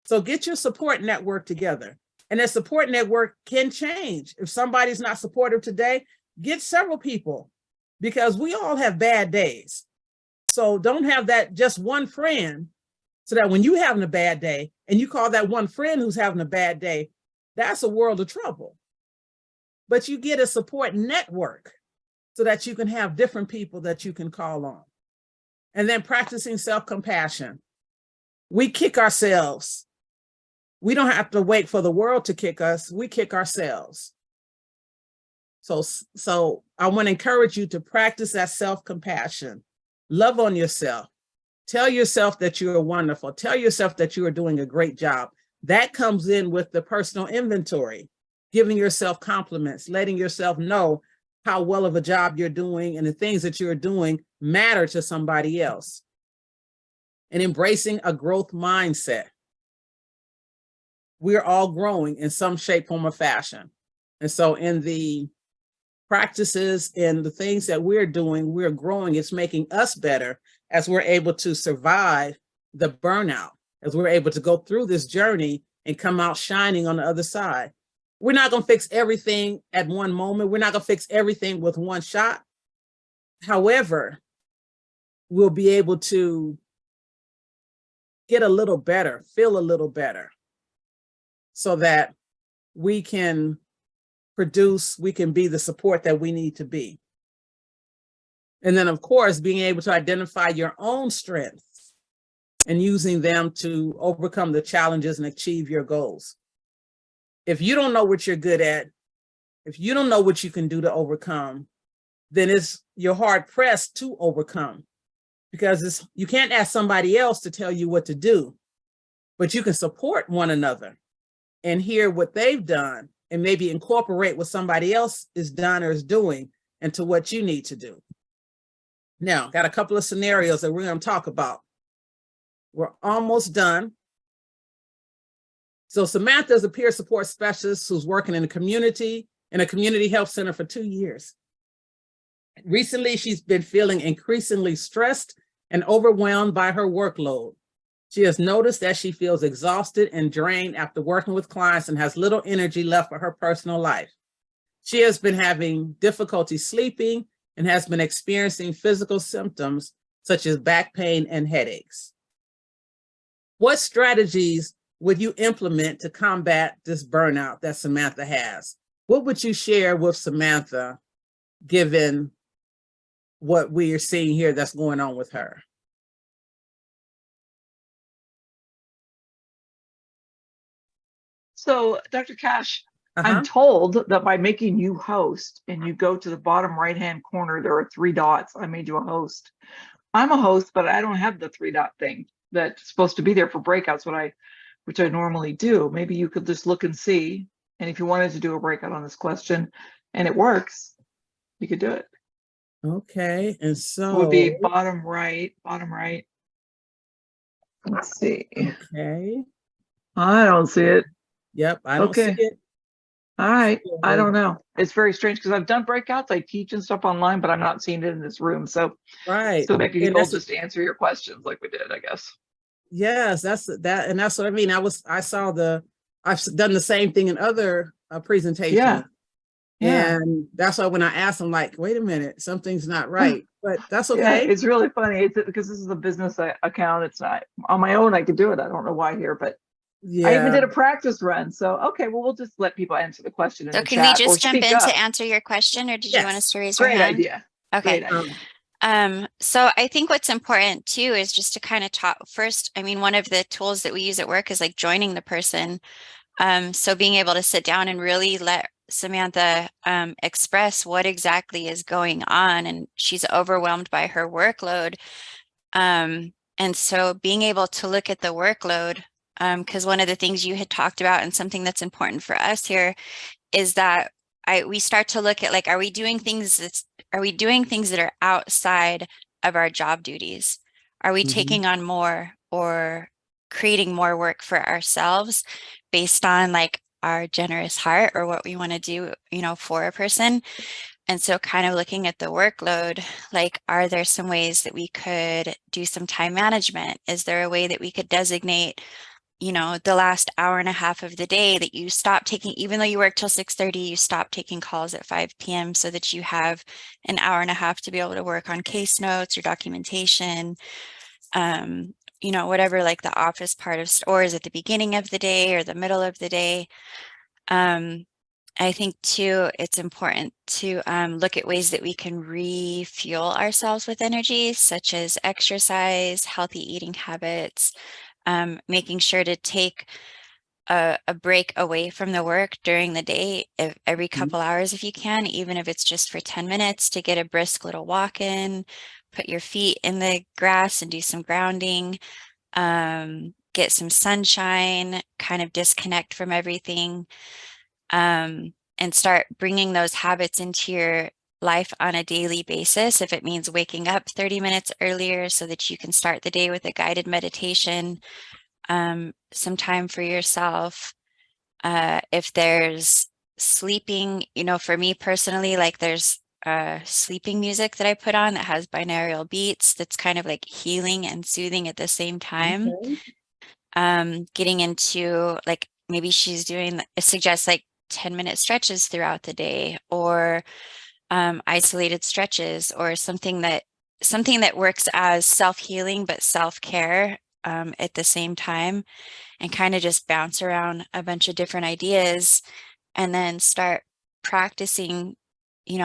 So get your support network together. And that support network can change. If somebody's not supportive today, get several people, because we all have bad days. So don't have that just one friend, so that when you're having a bad day and you call that one friend who's having a bad day, that's a world of trouble. But you get a support network so that you can have different people that you can call on. And then practicing self-compassion. We kick ourselves. We don't have to wait for the world to kick us. We kick ourselves. So I want to encourage you to practice that self-compassion. Love on yourself. Tell yourself that you are wonderful. Tell yourself that you are doing a great job. That comes in with the personal inventory, giving yourself compliments, letting yourself know how well of a job you're doing and the things that you're doing matter to somebody else. And embracing a growth mindset. we're all growing in some shape, form, or fashion. And so in the practices and the things that we're doing, we're growing. It's making us better as we're able to survive the burnout, as we're able to go through this journey and come out shining on the other side. We're not going to fix everything at one moment. We're not going to fix everything with one shot. However, we'll be able to get a little better, feel a little better, so that we can produce, we can be the support that we need to be. And then, of course, being able to identify your own strengths and using them to overcome the challenges and achieve your goals. If you don't know what you're good at, if you don't know what you can do to overcome, then you're hard pressed to overcome, because you can't ask somebody else to tell you what to do, but you can support one another and hear what they've done and maybe incorporate what somebody else is done or is doing into what you need to do. Now, got a couple of scenarios that we're going to talk about. We're almost done. So Samantha is a peer support specialist who's working in a community health center for 2 years. Recently, she's been feeling increasingly stressed and overwhelmed by her workload. She has noticed that she feels exhausted and drained after working with clients and has little energy left for her personal life. She has been having difficulty sleeping and has been experiencing physical symptoms such as back pain and headaches. What strategies would you implement to combat this burnout that Samantha has? What would you share with Samantha, given what we are seeing here that's going on with her? So, Dr. Cash, I'm told that by making you host and you go to the bottom right-hand corner, there are 3 dots. I made you a host. I'm a host, but I don't have the 3-dot thing that's supposed to be there for breakouts, which I normally do. Maybe you could just look and see. And if you wanted to do a breakout on this question and it works, you could do it. Okay, and so It would be bottom right. Let's see. Okay. I don't see it. Yep, I don't see it. All right. I don't know. It's very strange because I've done breakouts. I teach and stuff online, but I'm not seeing it in this room. So, right. So maybe people just answer your questions like we did, I guess. Yes, that's what I mean. I've done the same thing in other presentations. Yeah. And that's why when I asked, I'm like, wait a minute, something's not right, but that's okay. Yeah, it's really funny. It's because this is a business account. It's not on my own. I could do it. I don't know why here, but yeah. I even did a practice run. So, okay, well, we'll just let people answer the question in the chat. So can we just jump in to answer your question, or did you want us to raise your hand? Great idea. Okay. Great idea. So I think what's important too is just to kind of talk first. I mean, one of the tools that we use at work is like joining the person. So being able to sit down and really let Samantha express what exactly is going on, and she's overwhelmed by her workload. And so being able to look at the workload, because one of the things you had talked about and something that's important for us here is that we start to look at, like, are we doing things that are outside of our job duties? Are we taking on more or creating more work for ourselves based on like our generous heart or what we want to do, for a person? And so kind of looking at the workload, like, are there some ways that we could do some time management? Is there a way that we could designate, the last hour and a half of the day that you stop taking, even though you work till 6:30, you stop taking calls at 5 p.m. so that you have an hour and a half to be able to work on case notes or documentation, whatever, like the office part of stores at the beginning of the day or the middle of the day. I think too, it's important to look at ways that we can refuel ourselves with energy, such as exercise, healthy eating habits, making sure to take a break away from the work during the day every couple hours if you can, even if it's just for 10 minutes, to get a brisk little walk in, put your feet in the grass and do some grounding, get some sunshine, kind of disconnect from everything, and start bringing those habits into your life on a daily basis. If it means waking up 30 minutes earlier so that you can start the day with a guided meditation, some time for yourself, If there's sleeping, for me personally, like there's sleeping music that I put on that has binaural beats that's kind of like healing and soothing at the same time. Okay. Getting into like maybe she's doing suggests like 10-minute stretches throughout the day, or isolated stretches, or something that works as self-healing but self-care at the same time, and kind of just bounce around a bunch of different ideas and then start practicing,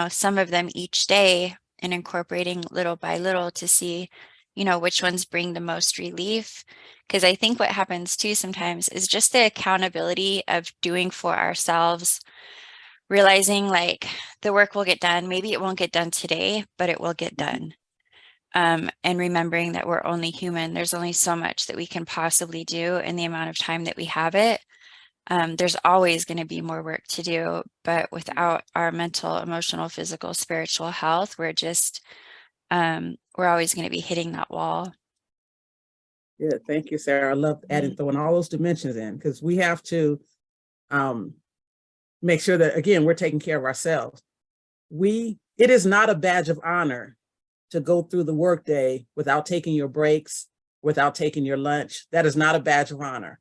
some of them each day and incorporating little by little to see, which ones bring the most relief. Because I think what happens too sometimes is just the accountability of doing for ourselves, realizing like the work will get done. Maybe it won't get done today, but it will get done. And remembering that we're only human. There's only so much that we can possibly do in the amount of time that we have it. There's always going to be more work to do, but without our mental, emotional, physical, spiritual health, we're just, we're always going to be hitting that wall. Yeah, thank you, Sarah. I love adding, throwing all those dimensions in, because we have to make sure that, again, we're taking care of ourselves. It is not a badge of honor to go through the workday without taking your breaks, without taking your lunch. That is not a badge of honor.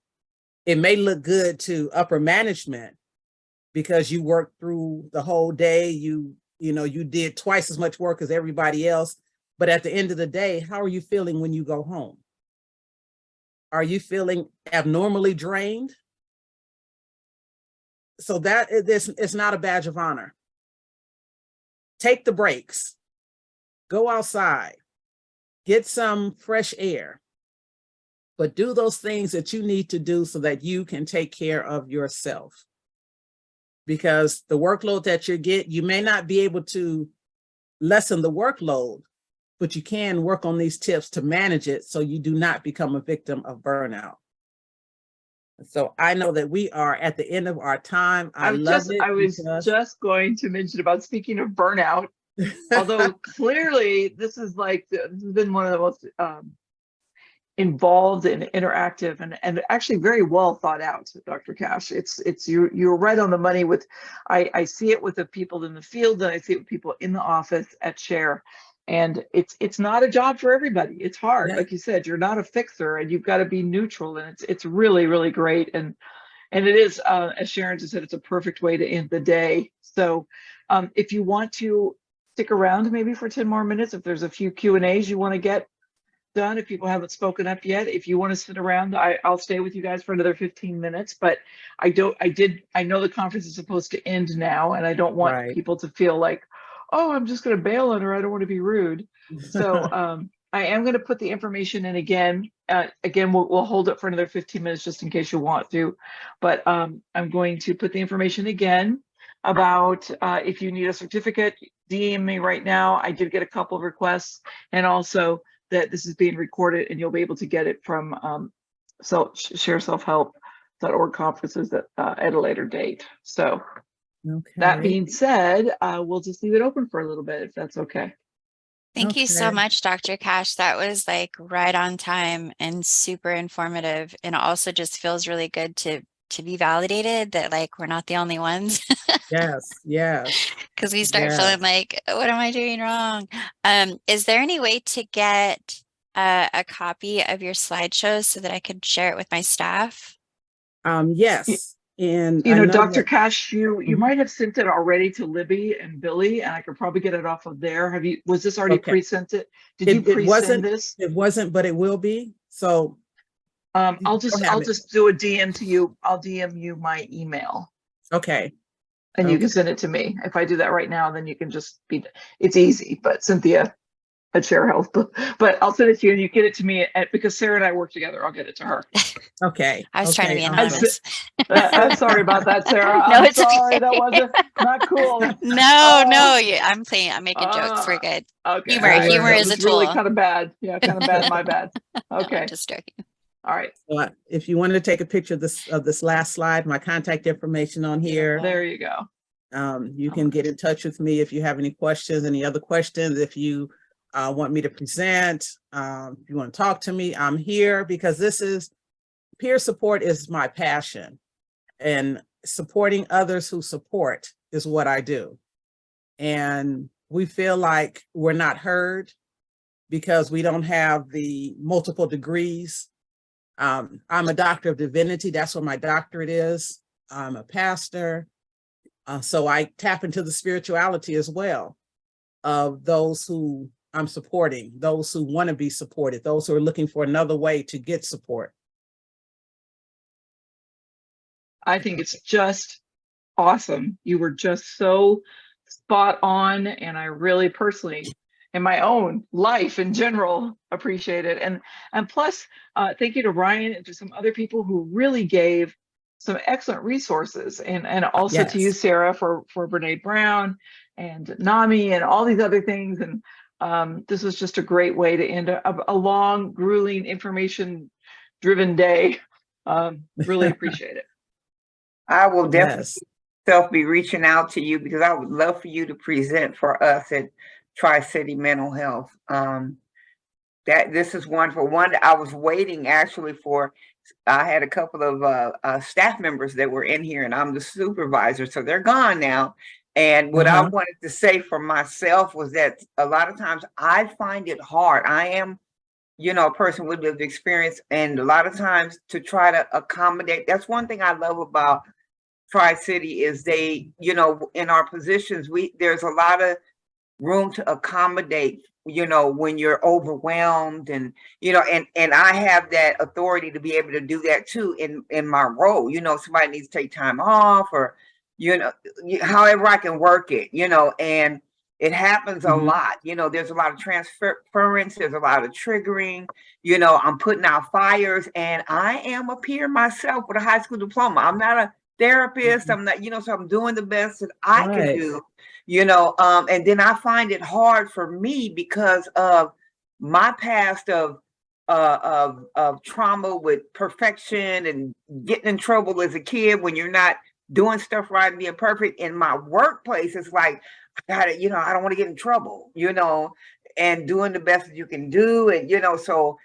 It may look good to upper management because you worked through the whole day, you did twice as much work as everybody else. But at the end of the day, how are you feeling when you go home? Are you feeling abnormally drained? So that it's not a badge of honor. Take the breaks, go outside, get some fresh air, but do those things that you need to do so that you can take care of yourself. Because the workload that you may not be able to lessen the workload, but you can work on these tips to manage it so you do not become a victim of burnout. So I know that we are at the end of our time. I was just going to mention about, speaking of burnout, although clearly this has been one of the most involved and interactive and actually very well thought out, Dr. Cash. You're right on the money with, I see it with the people in the field, and I see it with people in the office at Share. And it's not a job for everybody. It's hard. Yeah. Like you said, you're not a fixer, and you've got to be neutral. And it's really, really great. And it is, as Sharon just said, it's a perfect way to end the day. So if you want to stick around maybe for 10 more minutes, if there's a few Q&As you want to get done, if people haven't spoken up yet, if you want to sit around, I'll stay with you guys for another 15 minutes. But I know the conference is supposed to end now, and I don't want people to feel like, oh, I'm just going to bail on her, I don't want to be rude. So I am going to put the information in again. We'll hold it for another 15 minutes just in case you want to. But I'm going to put the information again about if you need a certificate, DM me right now. I did get a couple of requests, and also that this is being recorded, and you'll be able to get it from shareselfhelp.org conferences at a later date. So that being said, we'll just leave it open for a little bit, if that's okay. Thank you so much, Dr. Cash. That was like right on time and super informative. And it also just feels really good to be validated that like we're not the only ones. Yes. Because we start feeling like, what am I doing wrong? Is there any way to get a copy of your slideshows so that I could share it with my staff? Yes. And Dr. Cash, you might have sent it already to Libby and Billy, and I could probably get it off of there. Was this already pre-sent it? Did you pre-send this? It wasn't, but it will be. So I'll just do a DM to you. I'll DM you my email. Okay. And you can send it to me. If I do that right now, then you can just it's easy, but Cynthia at Share Health, but I'll send it to you, and you get it to me because Sarah and I work together. I'll get it to her. Okay. I was trying to be anonymous. I'm sorry about that, Sarah. No, I'm sorry. Okay. That wasn't not cool. No. Yeah, I'm making jokes. We're good. Okay. Humor is a tool. Really kind of bad. Yeah, kind of bad. My bad. Okay. Just joking. All right. So if you want to take a picture of this last slide, my contact information on here. There you go. You can get in touch with me if you have any questions, any other questions. If you want me to present, if you want to talk to me, I'm here, because peer support is my passion. and supporting others who support is what I do. And we feel like we're not heard because we don't have the multiple degrees. I'm a Doctor of Divinity. That's what my doctorate is. I'm a pastor. So I tap into the spirituality as well of those who I'm supporting, those who want to be supported, those who are looking for another way to get support. I think it's just awesome. You were just so spot on, and I really personally, in my own life in general, appreciate it. And plus, thank you to Ryan and to some other people who really gave some excellent resources, and also to you, Yes. Sarah, for Brene Brown and NAMI and all these other things. And this was just a great way to end a long, grueling, information-driven day. Really appreciate it. I will definitely Yes. be reaching out to you because I would love for you to present for us at Tri-City Mental Health. That this is wonderful. One, I was waiting actually for, I had a couple of staff members that were in here, and I'm the supervisor, so they're gone now. And what I wanted to say for myself was that a lot of times I find it hard. I am, you know, a person with lived experience, and a lot of times to try to accommodate. That's one thing I love about Tri-City is they, you know, in our positions, there's a lot of room to accommodate, you know, when you're overwhelmed, and, you know, and I have that authority to be able to do that too in my role. You know, somebody needs to take time off, or, you know, however I can work it, you know, and it happens a lot. You know, there's a lot of transference, there's a lot of triggering, you know, I'm putting out fires, and I am a peer myself with a high school diploma. I'm not a therapist. I'm not, you know, so I'm doing the best that I can do, you know, and then I find it hard for me because of my past of trauma with perfection and getting in trouble as a kid when you're not doing stuff right and being perfect. In my workplace, it's like, I gotta, you know, I don't want to get in trouble, you know, and doing the best that you can do. And, you know, so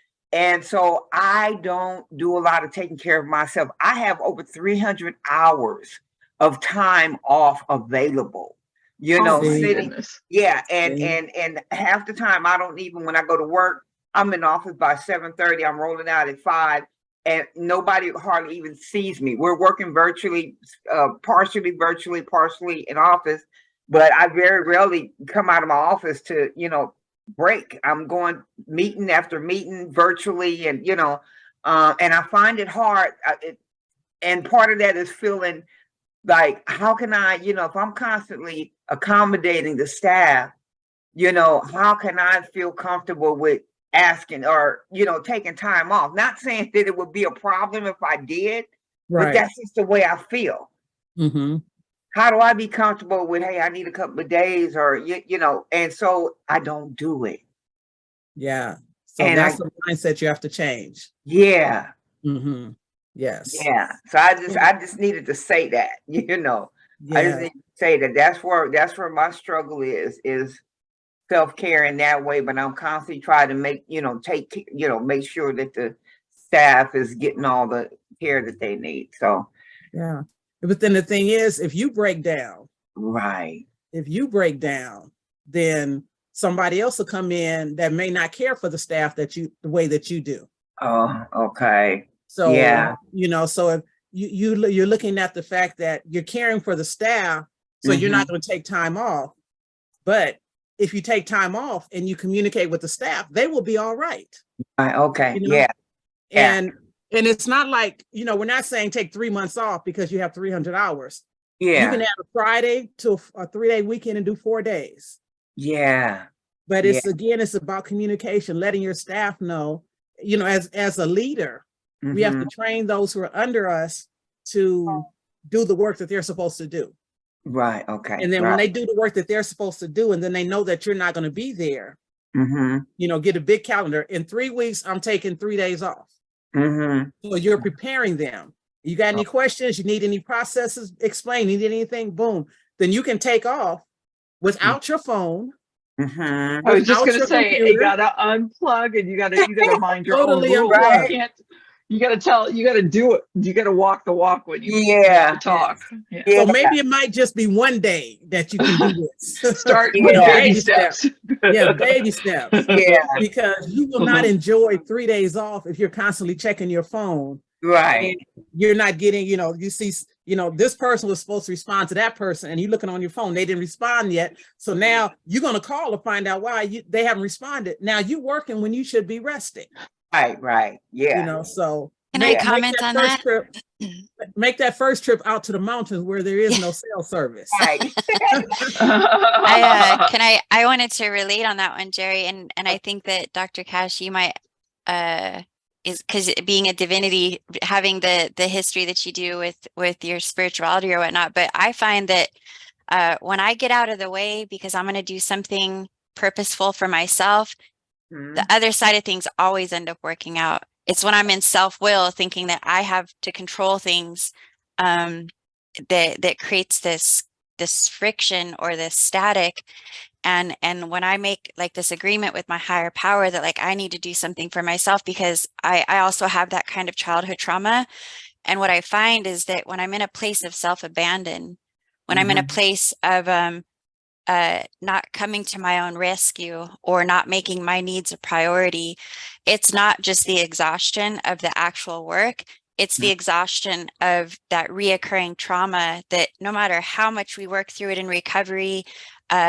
I don't do a lot of taking care of myself. I have over 300 hours of time off available, you know, sitting. Yeah. And half the time I don't even, when I go to work, I'm in the office by 7:30, I'm rolling out at 5, and nobody hardly even sees me. We're working virtually, partially virtually, partially in office, but I very rarely come out of my office to, you know, break. I'm going meeting after meeting virtually, and, you know, and I find it hard. And part of that is feeling like, how can I, you know, if I'm constantly accommodating the staff, you know, how can I feel comfortable with asking or, you know, taking time off? Not saying that it would be a problem if I did, but that's just the way I feel. How do I be comfortable with, hey, I need a couple of days, or, you know, and so I don't do it. Yeah. So and that's the mindset you have to change. Yeah. Yes. Yeah. So I just needed to say that, you know, I just need to say that that's where my struggle is self-care in that way. But I'm constantly trying to make, you know, make sure that the staff is getting all the care that they need. So, yeah. But then the thing is, if you break down, if you break down, then somebody else will come in that may not care for the staff the way that you do. Oh, okay. So, yeah, you know, so if you're looking at the fact that you're caring for the staff, so you're not going to take time off. But if you take time off and you communicate with the staff, they will be all right. Okay. You know? Yeah. And it's not like, you know, we're not saying take 3 months off because you have 300 hours. Yeah. You can add a Friday to a 3-day weekend and do 4 days. Yeah. But it's it's about communication, letting your staff know, you know, as a leader, we have to train those who are under us to do the work that they're supposed to do. Right. Okay. And then when they do the work that they're supposed to do, and then they know that you're not going to be there, you know, get a big calendar. In 3 weeks, I'm taking 3 days off. So you're preparing them. You got any questions? You need any processes? Explain. You need anything? Boom. Then you can take off without your phone. I was just going to say, you got to unplug, and you got to mind your own rules. You got to do it. You got to walk the walk when you talk. Yeah. So maybe it might just be one day that you can do this. Start with baby steps. Yeah, baby steps. Yeah. Because you will not enjoy 3 days off if you're constantly checking your phone. Right. And you're not getting, you see, this person was supposed to respond to that person and you're looking on your phone, they didn't respond yet. So now you're going to call to find out why they haven't responded. Now you're working when you should be resting. Right. Yeah. So can I comment on that? Make that first trip out to the mountains where there is no cell service. Right. I wanted to relate on that one, Jerry, and I think that Dr. Cash, you might is because being a divinity, having the history that you do with your spirituality or whatnot, but I find that when I get out of the way because I'm going to do something purposeful for myself, the other side of things always end up working out. It's when I'm in self-will thinking that I have to control things that creates this friction or this static. And when I make like this agreement with my higher power that like I need to do something for myself because I also have that kind of childhood trauma. And what I find is that when I'm in a place of self-abandon, when I'm in a place of not coming to my own rescue or not making my needs a priority, it's not just the exhaustion of the actual work, it's the exhaustion of that reoccurring trauma that no matter how much we work through it in recovery,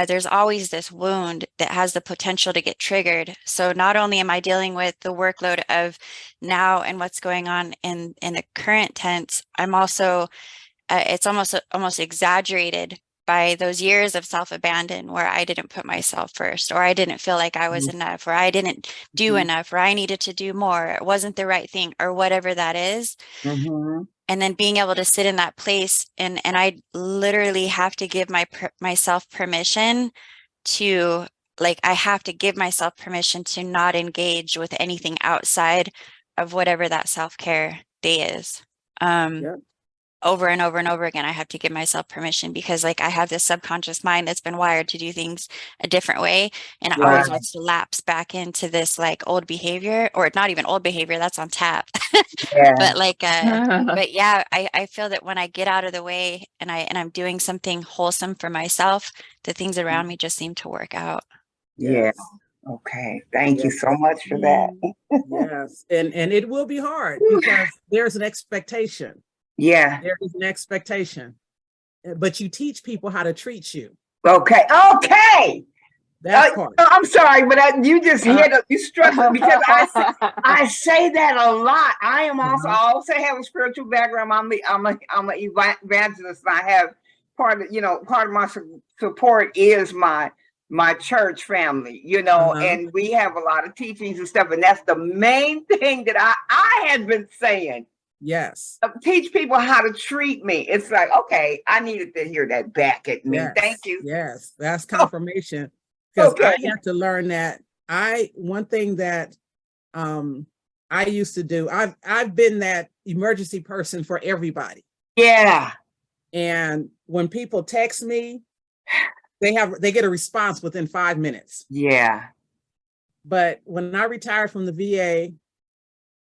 there's always this wound that has the potential to get triggered. So not only am I dealing with the workload of now and what's going on in the current tense, I'm also, it's almost exaggerated by those years of self-abandon where I didn't put myself first, or I didn't feel like I was enough, or I didn't do enough, or I needed to do more, it wasn't the right thing, or whatever that is. And then being able to sit in that place and I literally have to give myself permission to, like, I have to give myself permission to not engage with anything outside of whatever that self-care day is. Over and over and over again, I have to give myself permission because like I have this subconscious mind that's been wired to do things a different way. And it always wants to lapse back into this like old behavior, or not even old behavior, that's on tap. But like, but yeah, I feel that when I get out of the way and I'm doing something wholesome for myself, the things around me just seem to work out. Yeah. Okay. Thank you so much for that. Yes. And it will be hard because there's an expectation. Yeah. There is an expectation, but you teach people how to treat you. Okay. That part. I'm sorry, but you just you struck me because I say that a lot. I am also I also have a spiritual background. I'm an evangelist. I have part of my support is my church family, and we have a lot of teachings and stuff, and that's the main thing that I had been saying. Yes. Teach people how to treat me. It's like, okay, I needed to hear that back at me. Yes. Thank you. Yes, that's confirmation. Because I have to learn that. One thing that I used to do, I've been that emergency person for everybody. Yeah. And when people text me, they get a response within 5 minutes. Yeah. But when I retired from the VA,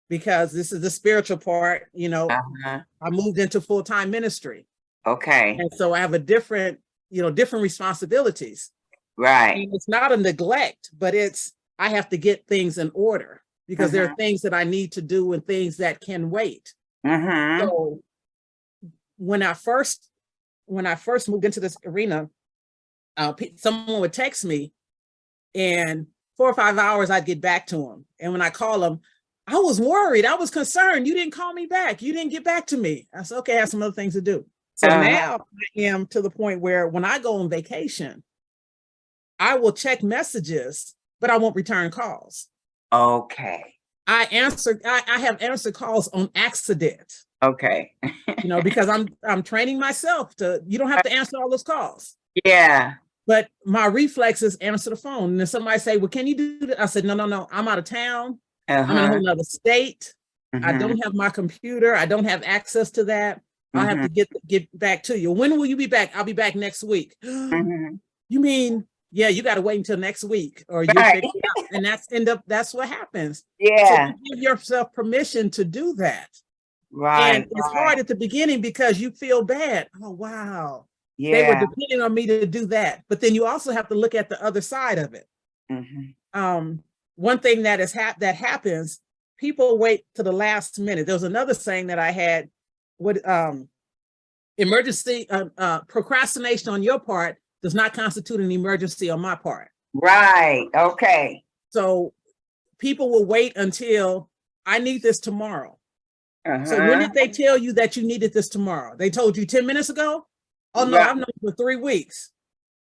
because this is the spiritual part, I moved into full-time ministry. Okay. And so I have a different responsibilities. Right. And it's not a neglect, but I have to get things in order because there are things that I need to do and things that can wait. So when I first moved into this arena, someone would text me and 4 or 5 hours I'd get back to them. And when I call them, I was worried. I was concerned. You didn't call me back. You didn't get back to me. I said, okay, I have some other things to do. So now I am to the point where when I go on vacation, I will check messages, but I won't return calls. Okay. I have answered calls on accident. Okay. Because I'm training myself you don't have to answer all those calls. Yeah. But my reflex is answer the phone. And then somebody say, well, can you do that? I said, no, I'm out of town. I'm in a whole nother state. I don't have my computer. I don't have access to that. I'll have to get back to you. When will you be back? I'll be back next week. You mean yeah, you got to wait until next week or you Right. figure it out. And that's what happens. Yeah. So you give yourself permission to do that. Right. And it's hard at the beginning because you feel bad. Oh, wow. Yeah. They were depending on me to do that. But then you also have to look at the other side of it. One thing that that happens, people wait to the last minute. There was another saying that I had, emergency procrastination on your part does not constitute an emergency on my part. Right. Okay. So people will wait until I need this tomorrow. So when did they tell you that you needed this tomorrow? They told you 10 minutes ago? Oh no, I've known for 3 weeks.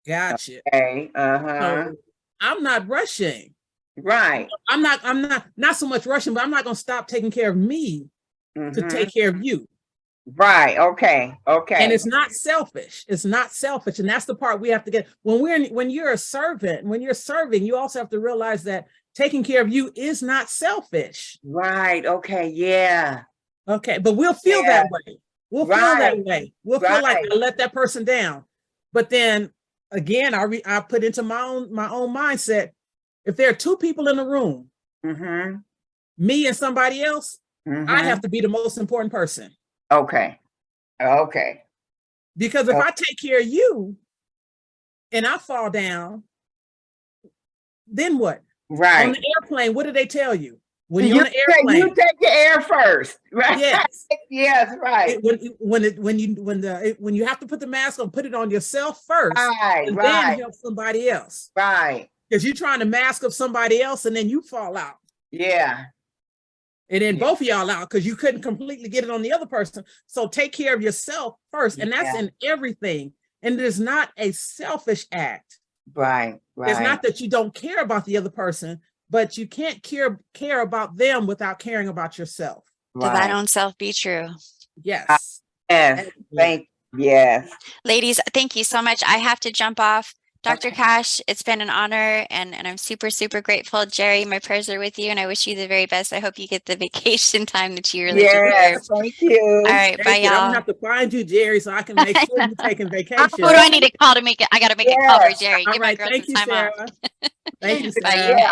Gotcha. Okay. So I'm not rushing. Right. I'm not so much rushing, but I'm not going to stop taking care of me to take care of you. Right. Okay. Okay. And it's not selfish. It's not selfish. And that's the part we have to get. When you're a servant, when you're serving, you also have to realize that taking care of you is not selfish. Right. Okay. Yeah. Okay. But we'll feel that way. We'll feel that way. We'll feel like I let that person down. But then again, I put into my own mindset. If there are 2 people in the room, me and somebody else, I have to be the most important person. Okay. Okay. Because if I take care of you and I fall down, then what? Right. On the airplane, what do they tell you? When you're on the airplane, you take your air first. Right. yes. Yes, right. When you have to put the mask on, put it on yourself first. Right, and right. then help somebody else. Right. Because you're trying to mask up somebody else and then you fall out. Yeah. And then both of y'all out because you couldn't completely get it on the other person. So take care of yourself first. And that's in everything. And it is not a selfish act. Right. Right. It's not that you don't care about the other person, but you can't care about them without caring about yourself. To thine own self be true. Yes. Yes. Yes. Ladies, thank you so much. I have to jump off. Dr. Cash, it's been an honor and I'm super, super grateful. Jerry, my prayers are with you and I wish you the very best. I hope you get the vacation time that you really deserve. Thank you. All right, bye y'all. I'm gonna have to find you, Jerry, so I can make sure you're taking vacation. Who do I need to call to make it? I got to make a call for Jerry. All Give my right, girl thank some you, time Sarah. off. Thank you, Bye, Sarah. you guys.